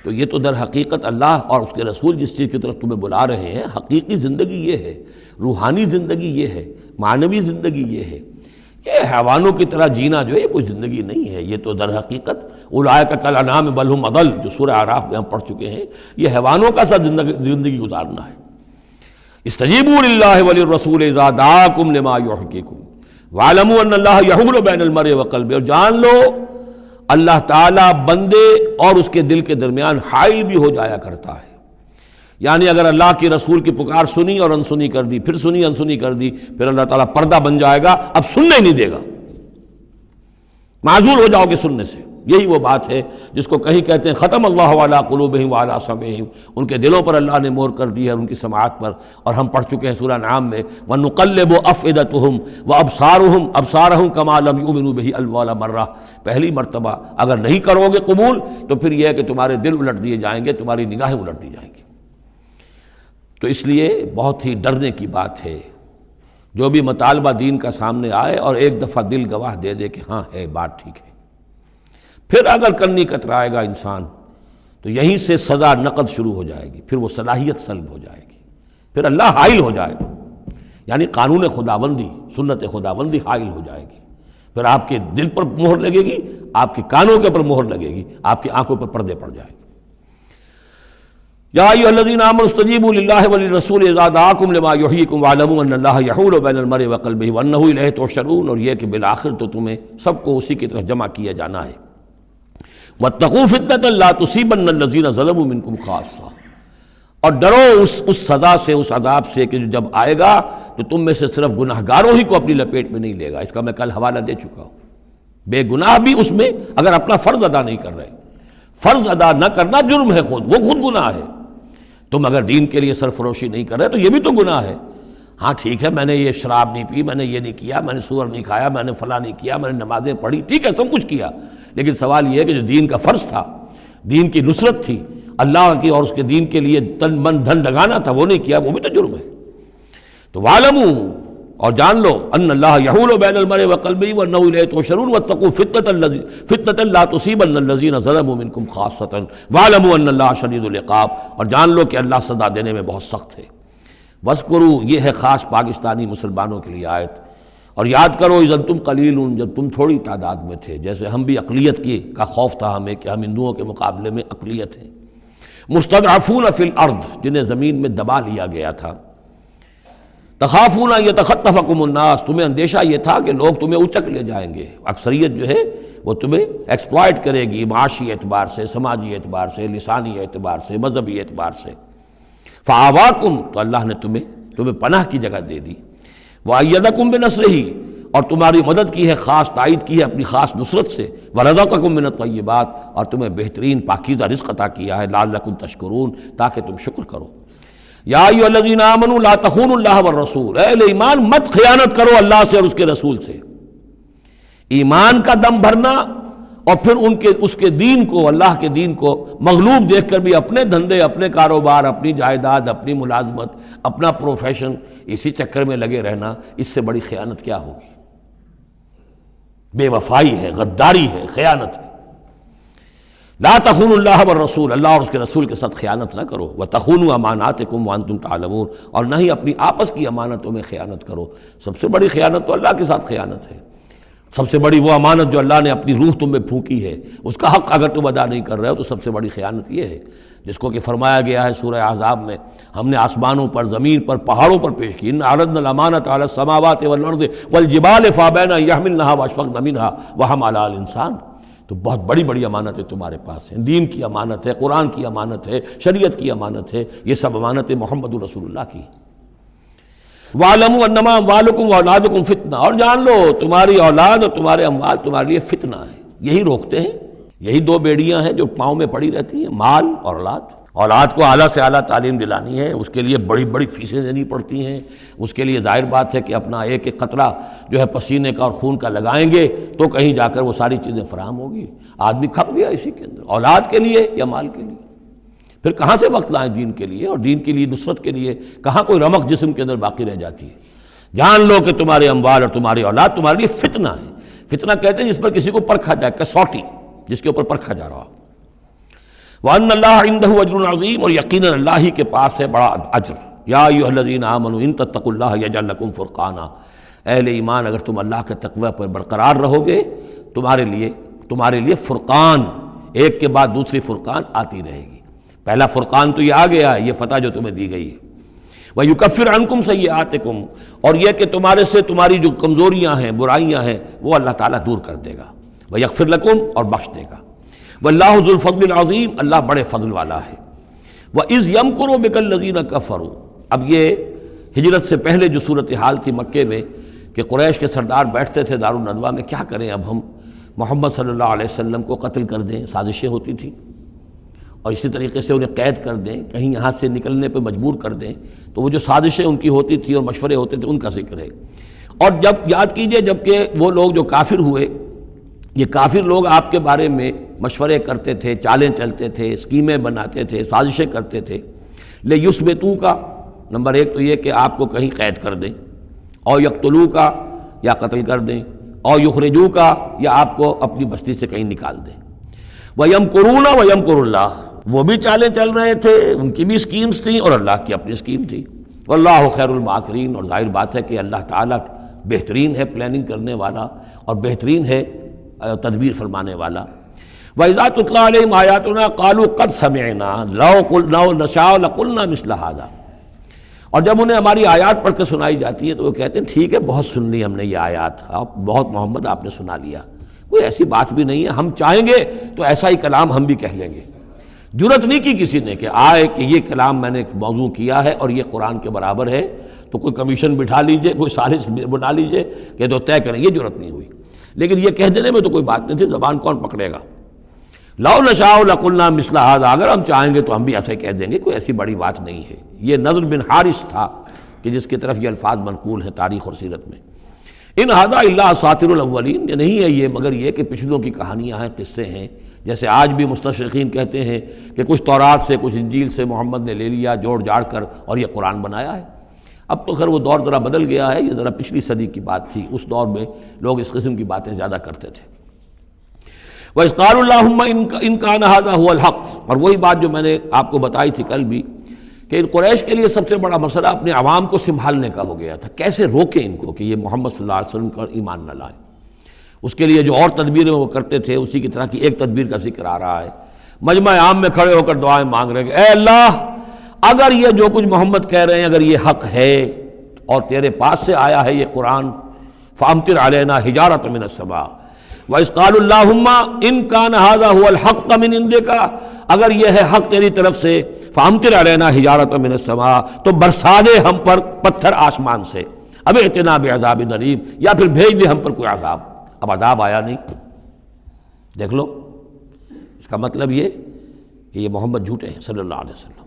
تو یہ تو در حقیقت اللہ اور اس کے رسول جس چیز کی طرف تمہیں بلا رہے ہیں، حقیقی زندگی یہ ہے، روحانی زندگی یہ ہے، معنوی زندگی یہ ہے۔ یہ حیوانوں کی طرح جینا جو ہے یہ کوئی زندگی نہیں ہے، یہ تو در حقیقت اولئک کالانعام بل هم اضل، جو سورہ اعراف میں ہم پڑھ چکے ہیں، یہ حیوانوں کا سا زندگی گزارنا ہے۔ استجیبوا للہ وللرسول اذا دعاکم لما یحییکم واعلموا ان اللہ یحول بین المرء وقلبہ، اور جان لو اللہ تعالیٰ بندے اور اس کے دل کے درمیان حائل بھی ہو جایا کرتا ہے۔ یعنی اگر اللہ کی رسول کی پکار سنی اور انسنی کر دی، پھر سنی انسنی کر دی، پھر اللہ تعالیٰ پردہ بن جائے گا، اب سننے نہیں دے گا، معزول ہو جاؤ گے سننے سے۔ یہی وہ بات ہے جس کو کہیں کہتے ہیں ختم اللہ علی قلوبہم وعلی سمعہم، ان کے دلوں پر اللہ نے مہر کر دی ہے، ان کی سماعت پر، اور ہم پڑھ چکے ہیں سورہ انعام میں وَنُقَلِّبُ أَفْئِدَتُهُمْ وَأَبْصَارُهُمْ كَمَا لَمْ يُؤْمِنُوا بِهِ أَوَّلَ مَرَّةٍ، پہلی مرتبہ اگر نہیں کرو گے قبول تو پھر یہ ہے کہ تمہارے دل الٹ دیے جائیں گے، تمہاری نگاہیں الٹ دی جائیں گی۔ تو اس لیے بہت ہی ڈرنے کی بات ہے جو بھی مطالبہ دین کا سامنے آئے اور ایک دفعہ دل گواہ دے دے کہ ہاں ہے بات ٹھیک ہے، پھر اگر کنی کترائے گا انسان تو یہیں سے سزا نقد شروع ہو جائے گی، پھر وہ صلاحیت سلب ہو جائے گی، پھر اللہ حائل ہو جائے گا، یعنی قانون خداوندی، سنت خداوندی حائل ہو جائے گی، پھر آپ کے دل پر مہر لگے گی، آپ کے کانوں کے پر مہر لگے گی، آپ کی آنکھوں پر پردے پڑ جائیں گے۔ یا ایھا الذین آمنوا استجیبوا للہ وللرسول اذا دعاکم لما یحییکم واعلموا ان اللہ یحول بین المرء وقلبہ وانہ الیہ تحشرون، اور یہ کہ بالآخر تو تمہیں سب کو اسی کی طرف جمع کیا جانا ہے۔ واتقوا فتنة لا تصیبن الذین ظلموا منکم خاصہ، اور ڈرو اس سزا سے، اس عذاب سے کہ جو جب آئے گا تو تم میں سے صرف گناہگاروں ہی کو اپنی لپیٹ میں نہیں لے گا۔ اس کا میں کل حوالہ دے چکا ہوں، بے گناہ بھی اس میں اگر اپنا فرض ادا نہیں کر رہے، فرض ادا نہ کرنا جرم ہے، وہ خود گناہ ہے۔ تم اگر دین کے لیے سرفروشی نہیں کر رہے تو یہ بھی تو گناہ ہے۔ ہاں ٹھیک ہے، میں نے یہ شراب نہیں پی، میں نے یہ نہیں کیا، میں نے سور نہیں کھایا، میں نے فلاں نہیں کیا، میں نے نمازیں پڑھی، ٹھیک ہے سب کچھ کیا، لیکن سوال یہ ہے کہ جو دین کا فرض تھا، دین کی نصرت تھی، اللہ کی اور اس کے دین کے لیے تن من دھن لگانا تھا، وہ نہیں کیا، وہ بھی تو جرم ہے۔ تو وَاعْلَمُوا، اور جان لو ان اللہ یحول بین المرء وقلبہ وانہ الیہ تحشرون واتقوا فتنۃ لا تصیبن الذین ظلموا منکم خاصۃ واعلموا ان اللہ شدید العقاب، اور جان لو کہ اللہ سزا دینے میں بہت سخت ہے۔ وَاذْكُرُوا، یہ ہے خاص پاکستانی مسلمانوں کے لیے آیت، اور یاد کرو اذ انتم قلیل، جب تم تھوڑی تعداد میں تھے، جیسے ہم بھی اقلیت کا خوف تھا ہمیں کہ ہم ہندوؤں کے مقابلے میں اقلیت ہیں، مستضعفون فی الارض، جنہیں زمین میں دبا لیا گیا تھا، تخافون ان یتخطفکم الناس، تمہیں اندیشہ یہ تھا کہ لوگ تمہیں اچک لے جائیں گے، اکثریت جو ہے وہ تمہیں ایکسپلائٹ کرے گی معاشی اعتبار سے، سماجی اعتبار سے، لسانی اعتبار سے، مذہبی اعتبار سے۔ فآواکم، تو اللہ نے تمہیں پناہ کی جگہ دے دی، وأیدکم بنصرہ، اور تمہاری مدد کی ہے، خاص تائید کی ہے اپنی خاص نصرت سے، ورزقکم من الطیبات، اور تمہیں بہترین پاکیزہ رزق عطا کیا ہے، لعلکم تشکرون، تاکہ تم شکر کرو۔ یا ایھا الذین آمنوا لا تخونوا اللہ والرسول، اے اہل ایمان مت خیانت کرو اللہ سے اور اس کے رسول سے۔ ایمان کا دم بھرنا اور پھر اس کے دین کو، اللہ کے دین کو مغلوب دیکھ کر بھی اپنے دھندے، اپنے کاروبار، اپنی جائیداد، اپنی ملازمت، اپنا پروفیشن، اسی چکر میں لگے رہنا، اس سے بڑی خیانت کیا ہوگی؟ بے وفائی ہے، غداری ہے، خیانت ہے۔ لا تخونوا اللہ والرسول، اللہ اور اس کے رسول کے ساتھ خیانت نہ کرو، وتخونوا اماناتکم وانتم تعلمون، اور نہ ہی اپنی آپس کی امانتوں میں خیانت کرو۔ سب سے بڑی خیانت تو اللہ کے ساتھ خیانت ہے، سب سے بڑی وہ امانت جو اللہ نے اپنی روح تم میں پھونکی ہے، اس کا حق اگر تم ادا نہیں کر رہے ہو تو سب سے بڑی خیانت یہ ہے، جس کو کہ فرمایا گیا ہے سورہ احزاب میں، ہم نے آسمانوں پر، زمین پر، پہاڑوں پر پیش کی، ان عرضنا الامانۃ علی السماوات والارض والجبال فابین ان یحملنها واشفقن منها وحملها الانسان، تو بہت بڑی بڑی امانتیں تمہارے پاس ہیں، دین کی امانت ہے، قرآن کی امانت ہے، شریعت کی امانت ہے، یہ سب امانتیں محمد رسول اللہ کی۔ وَاعْلَمُوا أَنَّمَا أَمْوَالُكُمْ وَأَوْلَادُكُمْ فِتْنَةٌ، اور جان لو تمہاری اولاد اور تمہارے اموال تمہارے لیے فتنہ ہے، یہی روکتے ہیں، یہی دو بیڑیاں ہیں جو پاؤں میں پڑی رہتی ہیں، مال اور اولاد۔ اولاد کو اعلیٰ سے اعلیٰ تعلیم دلانی ہے، اس کے لیے بڑی بڑی فیسیں دینی پڑتی ہیں، اس کے لیے ظاہر بات ہے کہ اپنا ایک ایک قطرہ جو ہے پسینے کا اور خون کا لگائیں گے تو کہیں جا کر وہ ساری چیزیں فراہم ہوگی۔ آدمی کھپ گیا اسی کے اندر، اولاد کے لیے یا مال کے لیے، پھر کہاں سے وقت لائیں دین کے لیے، اور دین کے لیے نصرت کے لیے کہاں کوئی رمق جسم کے اندر باقی رہ جاتی ہے۔ جان لو کہ تمہارے اموال اور تمہاری اولاد تمہارے لیے فتنہ ہے۔ فتنہ کہتے ہیں جس پر کسی کو پرکھا جائے، کسوٹی جس کے اوپر پرکھا جا رہا ہو۔ وَأَنَّ اللَّهَ عِندَهُ أَجْرٌ عَظِيمٌ، اور یقیناً اللہ ہی کے پاس ہے بڑا اجر۔ یا ایھا الذین آمنوا ان تتقوا اللہ یجعل لکم فرقانا، اہل ایمان اگر تم اللہ کے تقوی پر برقرار رہو گے، تمہارے لیے فرقان، ایک کے بعد دوسری فرقان آتی رہے گی۔ پہلا فرقان تو یہ آ گیا ہے، یہ فتح جو تمہیں دی گئی ہے۔ وَيُكَفِّرْ عَنْكُمْ سَيِّئَاتِكُمْ، اور یہ کہ تمہارے سے تمہاری جو کمزوریاں ہیں، برائیاں ہیں، وہ اللہ تعالیٰ دور کر دے گا۔ وَيَغْفِرْ لَكُمْ، اور بخش دے گا۔ وَاللَّهُ ذُو الْفَضْلِ الْعَظِيمِ، اللہ بڑے فضل والا ہے۔ وَإِذْ يَمْكُرُ بِكَ الَّذِينَ كَفَرُوا، اب یہ ہجرت سے پہلے جو صورتحال تھی مکے میں کہ قریش کے سردار بیٹھتے تھے دار الندوہ میں، کیا کریں اب ہم محمد صلی اللہ علیہ وسلم کو قتل کر دیں، سازشیں ہوتی تھیں، اور اسی طریقے سے انہیں قید کر دیں، کہیں یہاں سے نکلنے پہ مجبور کر دیں، تو وہ جو سازشیں ان کی ہوتی تھی اور مشورے ہوتے تھے ان کا ذکر ہے۔ اور جب یاد کیجئے جبکہ وہ لوگ جو کافر ہوئے، یہ کافر لوگ آپ کے بارے میں مشورے کرتے تھے، چالیں چلتے تھے، اسکیمیں بناتے تھے، سازشیں کرتے تھے، لِیُثْبِتُوکَ، نمبر ایک تو یہ کہ آپ کو کہیں قید کر دیں، اور یقتلوک، یا قتل کر دیں، اور یخرجوک، یا آپ کو اپنی بستی سے کہیں نکال دیں۔ وَيَمْكُرُونَ وَيَمْكُرُ اللَّهُ، وہ بھی چالیں چل رہے تھے، ان کی بھی اسکیمز تھیں اور اللہ کی اپنی اسکیم تھی۔ واللہ خیر الماکرین، اور ظاہر بات ہے کہ اللہ تعالیٰ بہترین ہے پلاننگ کرنے والا اور بہترین ہے تدبیر فرمانے والا۔ وَإِذَا تُتْلَىٰ عَلَيْهِمْ آيَاتُنَا قَالُوا قَدْ سَمِعْنَا لَوْ نَشَاءُ لَقُلْنَا مِثْلَ هَٰذَا، اور جب انہیں ہماری آیات پڑھ کے سنائی جاتی ہے تو وہ کہتے ہیں ٹھیک ہے، بہت سن لی ہم نے یہ آیات، بہت محمد آپ نے سنا لیا، کوئی ایسی بات بھی نہیں ہے، ہم چاہیں گے تو ایسا ہی کلام ہم بھی کہہ لیں گے۔ جرت نہیں کی کسی نے کہ آئے کہ یہ کلام میں نے ایک موضوع کیا ہے اور یہ قرآن کے برابر ہے، تو کوئی کمیشن بٹھا لیجئے، کوئی سازش بنا لیجئے کہ تو طے کریں، یہ جرت نہیں ہوئی۔ لیکن یہ کہہ دینے میں تو کوئی بات نہیں تھی، زبان کون پکڑے گا۔ لو نشاء لقلنا مثل هذا، اگر ہم چاہیں گے تو ہم بھی ایسے کہہ دیں گے، کوئی ایسی بڑی بات نہیں ہے۔ یہ نضر بن حارث تھا کہ جس کی طرف یہ الفاظ منقول ہیں تاریخ اور سیرت میں۔ ان هذا الا اساطیر الاولین، یہ نہیں ہے یہ مگر یہ کہ پچھلوں کی کہانیاں ہیں، قصے ہیں، جیسے آج بھی مستشرقین کہتے ہیں کہ کچھ تورات سے کچھ انجیل سے محمد نے لے لیا جوڑ جاڑ کر اور یہ قرآن بنایا ہے۔ اب تو خیر وہ دور ذرا بدل گیا ہے، یہ ذرا پچھلی صدی کی بات تھی، اس دور میں لوگ اس قسم کی باتیں زیادہ کرتے تھے۔ وَإِذْ قَالُوا اللَّهُمَّ إِن كَانَ هَذَا هُوَ الْحَقُّ، اور وہی بات جو میں نے آپ کو بتائی تھی کل بھی کہ قریش کے لیے سب سے بڑا مسئلہ اپنے عوام کو سنبھالنے کا ہو گیا تھا، کیسے روکیں ان کو کہ یہ محمد صلی اللہ علیہ وسلم کا ایمان نہ لائیں۔ اس کے لیے جو اور تدبیریں وہ کرتے تھے اسی کی طرح کی ایک تدبیر کا ذکر آ رہا ہے۔ مجمع عام میں کھڑے ہو کر دعائیں مانگ رہے ہیں کہ اے اللہ، اگر یہ جو کچھ محمد کہہ رہے ہیں اگر یہ حق ہے اور تیرے پاس سے آیا ہے یہ قرآن، فَأَمْطِرْ عَلَيْنَا حِجَارَةً مِّنَ السَّمَاءِ وَإِذْ قَالُوا اللَّهُمَّ إِن كَانَ هَذَا هُوَ الْحَقُّ مِنْ عِندِكَ، اگر یہ ہے حق تیری طرف سے، فَأَمْطِرْ عَلَيْنَا حِجَارَةً مِّنَ السَّمَاءِ، تو برسا دے ہم پر پتھر آسمان سے، اب ائتنا بعذاب الیم، یا پھر بھیج دے ہم پر کوئی عذاب۔ اب عذاب آیا نہیں، دیکھ لو، اس کا مطلب یہ کہ یہ محمد جھوٹے ہیں صلی اللہ علیہ وسلم۔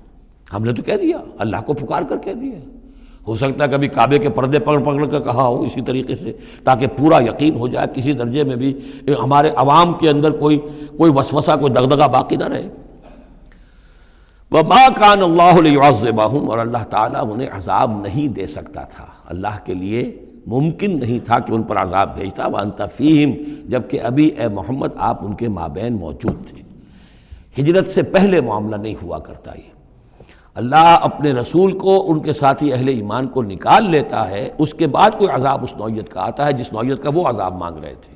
ہم نے تو کہہ دیا، اللہ کو پکار کر کہہ دیا، ہو سکتا ہے کبھی کعبے کے پردے پکڑ کر کہا ہو اسی طریقے سے، تاکہ پورا یقین ہو جائے، کسی درجے میں بھی ہمارے عوام کے اندر کوئی وسوسہ، کوئی دغدغہ باقی نہ رہے۔ وَمَا كَانَ اللَّهُ لِيُعَذِّبَهُمْ، اور اللہ تعالیٰ انہیں عذاب نہیں دے سکتا تھا، اللہ کے لیے ممکن نہیں تھا کہ ان پر عذاب بھیجتا، وَأَنْتَ فِيهِمْ، جبکہ ابھی اے محمد آپ ان کے مابین موجود تھے۔ ہجرت سے پہلے معاملہ نہیں ہوا کرتا یہ، اللہ اپنے رسول کو ان کے ساتھی اہل ایمان کو نکال لیتا ہے، اس کے بعد کوئی عذاب اس نوعیت کا آتا ہے جس نوعیت کا وہ عذاب مانگ رہے تھے۔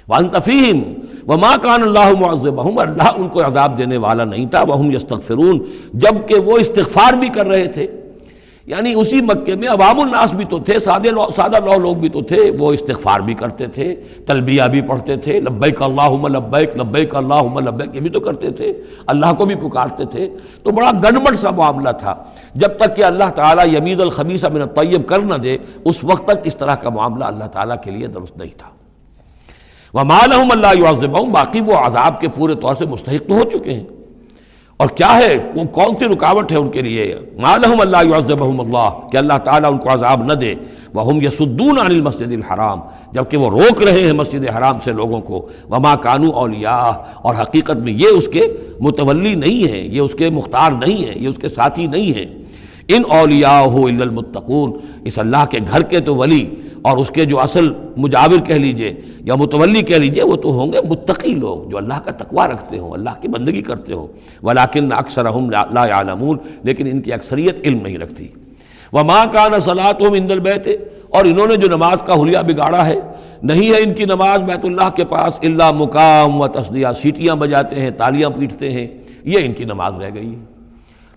وَأَنْتَ فِيهِمْ وَمَا كَانَ اللَّهُ مُعَذِّبَهُمْ، اللہ ان کو عذاب دینے والا نہیں تھا، وَهُمْ يَسْتَغْفِرُونَ، جبکہ وہ استغفار بھی کر رہے تھے۔ یعنی اسی مکے میں عوام الناس بھی تو تھے، سادہ لوگ بھی تو تھے، وہ استغفار بھی کرتے تھے، تلبیہ بھی پڑھتے تھے، لبیک اللہم لبیک لبیک اللہم لبیک، یہ بھی تو کرتے تھے، اللہ کو بھی پکارتے تھے۔ تو بڑا گڑبڑ سا معاملہ تھا، جب تک کہ اللہ تعالیٰ یمیز الخبیث من الطیب کر نہ دے، اس وقت تک اس طرح کا معاملہ اللہ تعالیٰ کے لیے درست نہیں تھا۔ وَمَا لَهُمْ أَلَّا يُعَذِّبَهُمْ، باقی وہ عذاب کے پورے طور سے مستحق تو ہو چکے ہیں، اور کیا ہے وہ کون سی رکاوٹ ہے ان کے لیے؟ مَا لَهُمْ أَلَّا يُعَذِّبَهُمُ اللَّهُ، کہ اللہ تعالیٰ ان کو عذاب نہ دے، وَهُمْ يَصُدُّونَ عَنِ الْمَسْجِدِ الْحَرَامِ، جبکہ وہ روک رہے ہیں مسجد حرام سے لوگوں کو، وَمَا كَانُوا أَوْلِيَاءَهُ، اور حقیقت میں یہ اس کے متولی نہیں ہیں، یہ اس کے مختار نہیں ہیں، یہ اس کے ساتھی نہیں ہیں۔ ان اولیاءہ الا المتقون، اس اللہ کے گھر کے تو ولی اور اس کے جو اصل مجاور کہہ لیجئے یا متولی کہہ لیجئے، وہ تو ہوں گے متقی لوگ جو اللہ کا تقوی رکھتے ہوں، اللہ کی بندگی کرتے ہوں۔ ولیکن اکثرہم لا یعلمون، لیکن ان کی اکثریت علم نہیں رکھتی۔ وما کان صلاتہم عند البیت، اور انہوں نے جو نماز کا حلیہ بگاڑا ہے، نہیں ہے ان کی نماز بیت اللہ کے پاس الا مقام و تصدیہ، سیٹیاں بجاتے ہیں، تالیاں پیٹتے ہیں، یہ ان کی نماز رہ گئی ہے۔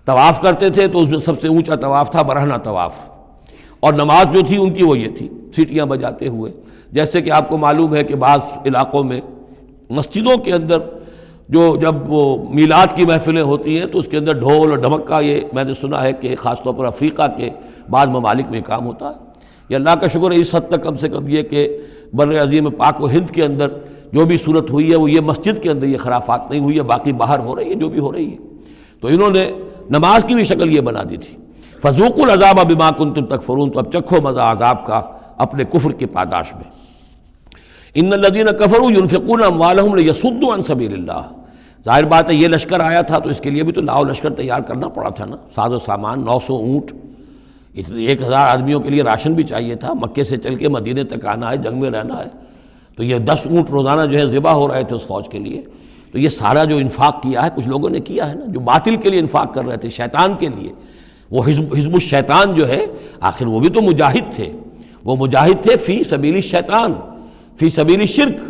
طواف کرتے تھے تو اس میں سب سے اونچا طواف تھا برہنہ طواف، اور نماز جو تھی ان کی وہ یہ تھی، سیٹیاں بجاتے ہوئے۔ جیسے کہ آپ کو معلوم ہے کہ بعض علاقوں میں مسجدوں کے اندر جب وہ میلاد کی محفلیں ہوتی ہیں تو اس کے اندر ڈھول اور ڈھمکا، یہ میں نے سنا ہے کہ خاص طور پر افریقہ کے بعض ممالک میں کام ہوتا ہے۔ یہ اللہ کا شکر ہے اس حد تک کم سے کم یہ کہ بر عظیم پاک و ہند کے اندر جو بھی صورت ہوئی ہے وہ یہ مسجد کے اندر یہ خرافات نہیں ہوئی ہے، باقی باہر ہو رہی ہے جو بھی ہو رہی ہے۔ تو انہوں نے نماز کی بھی شکل یہ بنا دی تھی، فذوقوا العذاب بما کنتم تکفرون، تو اب چکھو مزہ عذاب کا اپنے کفر کی پاداش میں۔ ان الذین کفروا ينفقون اموالهم لیصدوا عن سبیل اللہ، ظاہر بات ہے یہ لشکر آیا تھا تو اس کے لیے بھی تو لاؤ لشکر تیار کرنا پڑا تھا نا، ساز و سامان، 900 اونٹ، 1000 آدمیوں کے لیے راشن بھی چاہیے تھا، مکے سے چل کے مدینے تک آنا ہے، جنگ میں رہنا ہے، تو یہ 10 اونٹ روزانہ جو ہے ذبح ہو رہے تھے اس فوج کے لیے۔ تو یہ سارا جو انفاق کیا ہے کچھ لوگوں نے کیا ہے نا، جو باطل کے لیے انفاق کر رہے تھے، شیطان کے لیے، وہ حزب الشیطان جو ہے، آخر وہ بھی تو مجاہد تھے، وہ مجاہد تھے فی سبیل الشیطان، فی سبیل الشرک۔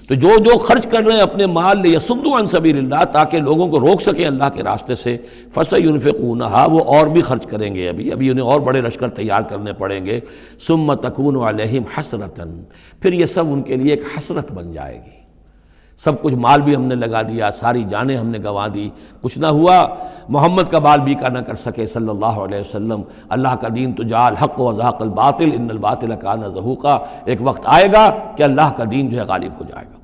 تو جو خرچ کر رہے ہیں اپنے مال لیصدوا عن سبیل اللہ، تاکہ لوگوں کو روک سکیں اللہ کے راستے سے، فسینفقونھا، وہ اور بھی خرچ کریں گے، ابھی انہیں اور بڑے لشکر تیار کرنے پڑیں گے۔ ثم تکون علیہم حسرۃ، پھر یہ سب ان کے لیے ایک حسرت بن جائے گی۔ سب کچھ مال بھی ہم نے لگا دیا، ساری جانیں ہم نے گنوا دی، کچھ نہ ہوا، محمد کا بال بیکا نہ کر سکے صلی اللہ علیہ وسلم، اللہ کا دین تو جاء الحق وزهق الباطل ان الباطل کان زہوقا، ایک وقت آئے گا کہ اللہ کا دین جو ہے غالب ہو جائے گا۔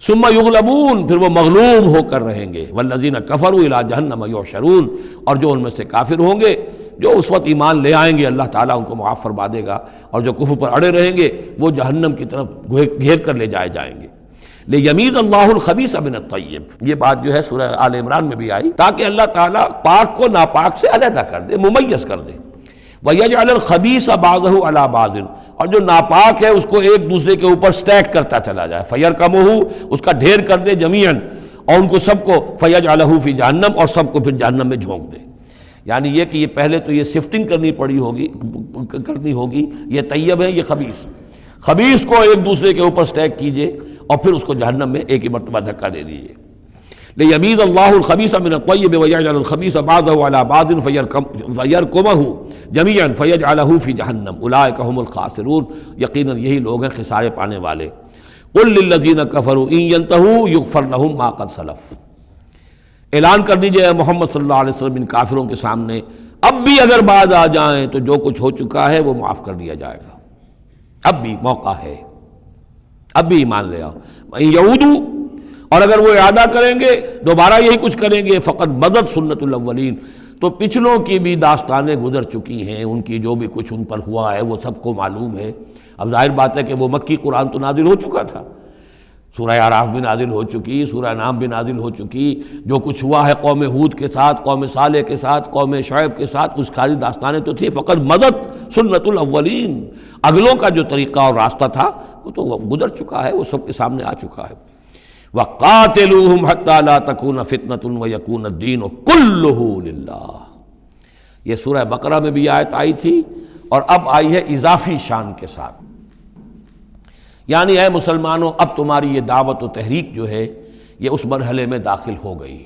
ثم یغلبون، پھر وہ مغلوب ہو کر رہیں گے، والذین کفروا الی جہنم یحشرون، اور جو ان میں سے کافر ہوں گے، جو اس وقت ایمان لے آئیں گے اللہ تعالیٰ ان کو معاف فرما دے گا، اور جو کفر پر اڑے رہیں گے وہ جہنم کی طرف گھیر کر لے جائے جائیں گے۔ لیمیز اللہ الخبیث من الطیب، یہ بات جو ہے سورہ آل عمران میں بھی آئی، تاکہ اللہ تعالیٰ پاک کو ناپاک سے علیحدہ کر دے، ممیز کر دے۔ وَيَجْعَلَ الْخَبِيثَ بَعْضَهُ عَلَى بَعْضٍ، اور جو ناپاک ہے اس کو ایک دوسرے کے اوپر سٹیک کرتا چلا جائے، فَيَرْكَمُهُ، اس کا ڈھیر کر دے جمیعاً، اور ان کو سب کو فَيَجْعَلَهُ فِي جہنم، اور سب کو پھر جہنم میں جھونک دے۔ یعنی یہ کہ یہ پہلے تو یہ سفٹنگ کرنی ہوگی، یہ طیب ہے، یہ خبیث کو ایک دوسرے کے اوپر سٹیک کیجئے اور پھر اس کو جہنم میں ایک ہی مرتبہ دھکا دے دیجئے۔ لِيَمِيزَ اللَّهُ الْخَبِيثَ مِنَ الطَّيِّبِ وَيَجْعَلَ الْخَبِيثَ بَعْضَهُ عَلَى بَعْضٍ فَيَرْكُمَهُ جَمِيعًا فَيَجْعَلَهُ فِي جَهَنَّمَ أُولَٰئِكَ هُمُ الْخَاسِرُونَ، یقیناً یہی لوگ ہیں خسارے پانے والے۔ قُل لِّلَّذِينَ كَفَرُوا إِن يَنتَهُوا يُغْفَرْ لَهُم مَّا قَدْ سَلَفَ، اعلان کر دیجئے محمد صلی اللہ علیہ وسلم ان کافروں کے سامنے، اب بھی اگر باز آ جائیں تو جو کچھ ہو چکا ہے وہ معاف کر دیا جائے گا، اب بھی موقع ہے، اب بھی ایمان لے آؤ۔ وَإِن يَعُودُوا، اور اگر وہ ارادہ کریں گے دوبارہ یہی کچھ کریں گے، فقط مضت سنت الاولین، تو پچھلوں کی بھی داستانیں گزر چکی ہیں، ان کی جو بھی کچھ ان پر ہوا ہے وہ سب کو معلوم ہے۔ اب ظاہر بات ہے کہ وہ مکی قرآن تو نازل ہو چکا تھا، سورہ اعراف بھی نازل ہو چکی، سورہ انعام بھی نازل ہو چکی، جو کچھ ہوا ہے قوم ہود کے ساتھ، قوم صالح کے ساتھ، قوم شعیب کے ساتھ، اس ساری داستانیں تو تھی، فقط مضت سنت الاولین، اگلوں کا جو طریقہ اور راستہ تھا وہ تو گزر چکا ہے، وہ سب کے سامنے آ چکا ہے۔ وَقَاتِلُوهُمْ حَتَّى لَا تَكُونَ فِتْنَةٌ وَيَكُونَ الدِّينُ كُلُّهُ لِلَّهِ، یہ سورہ بقرہ میں بھی آیت آئی تھی اور اب آئی ہے اضافی شان کے ساتھ، یعنی اے مسلمانوں اب تمہاری یہ دعوت و تحریک جو ہے یہ اس مرحلے میں داخل ہو گئی،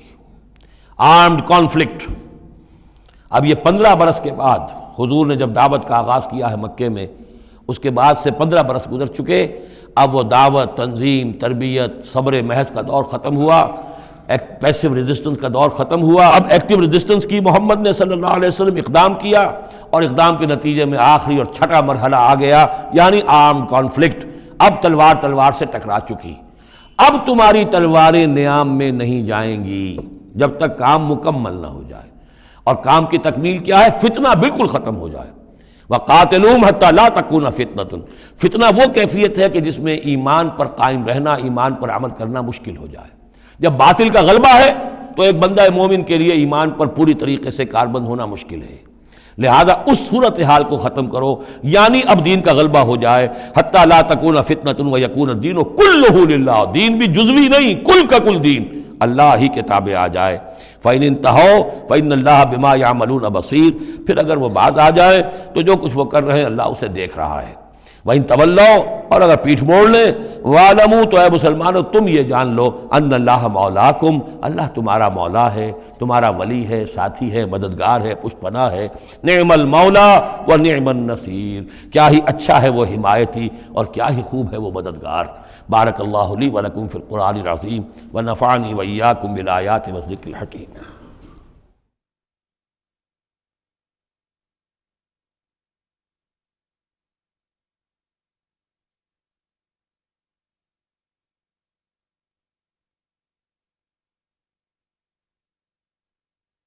آرمڈ کانفلکٹ۔ اب یہ 15 برس کے بعد حضور نے جب دعوت کا آغاز کیا ہے مکے میں، اس کے بعد سے 15 برس گزر چکے، اب وہ دعوت، تنظیم، تربیت، صبر محض کا دور ختم ہوا، پیسو ریزسٹنس کا دور ختم ہوا، اب ایکٹیو ریزسٹنس کی محمد نے صلی اللہ علیہ وسلم اقدام کیا، اور اقدام کے نتیجے میں آخری اور چھٹا مرحلہ آ گیا، یعنی آرمڈ کانفلکٹ۔ اب تلوار سے ٹکرا چکی، اب تمہاری تلواریں نیام میں نہیں جائیں گی جب تک کام مکمل نہ ہو جائے، اور کام کی تکمیل کیا ہے؟ فتنہ بالکل ختم ہو جائے۔ وَقَاتِلُوهُمْ حَتَّى لَا تَكُونَ فِتْنَةٌ، فتنہ وہ کیفیت ہے کہ جس میں ایمان پر قائم رہنا، ایمان پر عمل کرنا مشکل ہو جائے۔ جب باطل کا غلبہ ہے تو ایک بندہ مومن کے لیے ایمان پر پوری طریقے سے کاربند ہونا مشکل ہے، لہذا اس صورتحال کو ختم کرو، یعنی اب دین کا غلبہ ہو جائے۔ حَتَّى لَا تَكُونَ فِتْنَةٌ وَيَكُونَ الدِّينُ كُلُّهُ لِلَّهِ، دین بھی جزوی نہیں، کل کا کل دین اللہ ہی کے تابع آ جائے۔ فَإِنِ انْتَهَوْا فَإِنَّ اللَّهَ بِمَا يَعْمَلُونَ بَصِيرٌ، پھر اگر وہ باز آ جائے تو جو کچھ وہ کر رہے ہیں اللہ اسے دیکھ رہا ہے۔ وَإِن تَوَلَّوْا، اور اگر پیٹھ موڑ لیں، وَاعْلَمُوا، تو اے مسلمانوں تم یہ جان لو، أَنَّ اللَّهَ مَوْلَاكُمْ، اللہ تمہارا مولا ہے، تمہارا ولی ہے، ساتھی ہے، مددگار ہے، پشت پناہ ہے۔ نعم المولا ونعم النصیر، کیا ہی اچھا ہے وہ حمایتی اور کیا ہی خوب ہے وہ مددگار۔ بارک اللہ لی ولکم فی القرآن العظیم ونفعنی وإیاکم بالآیات والذکر الحکیم۔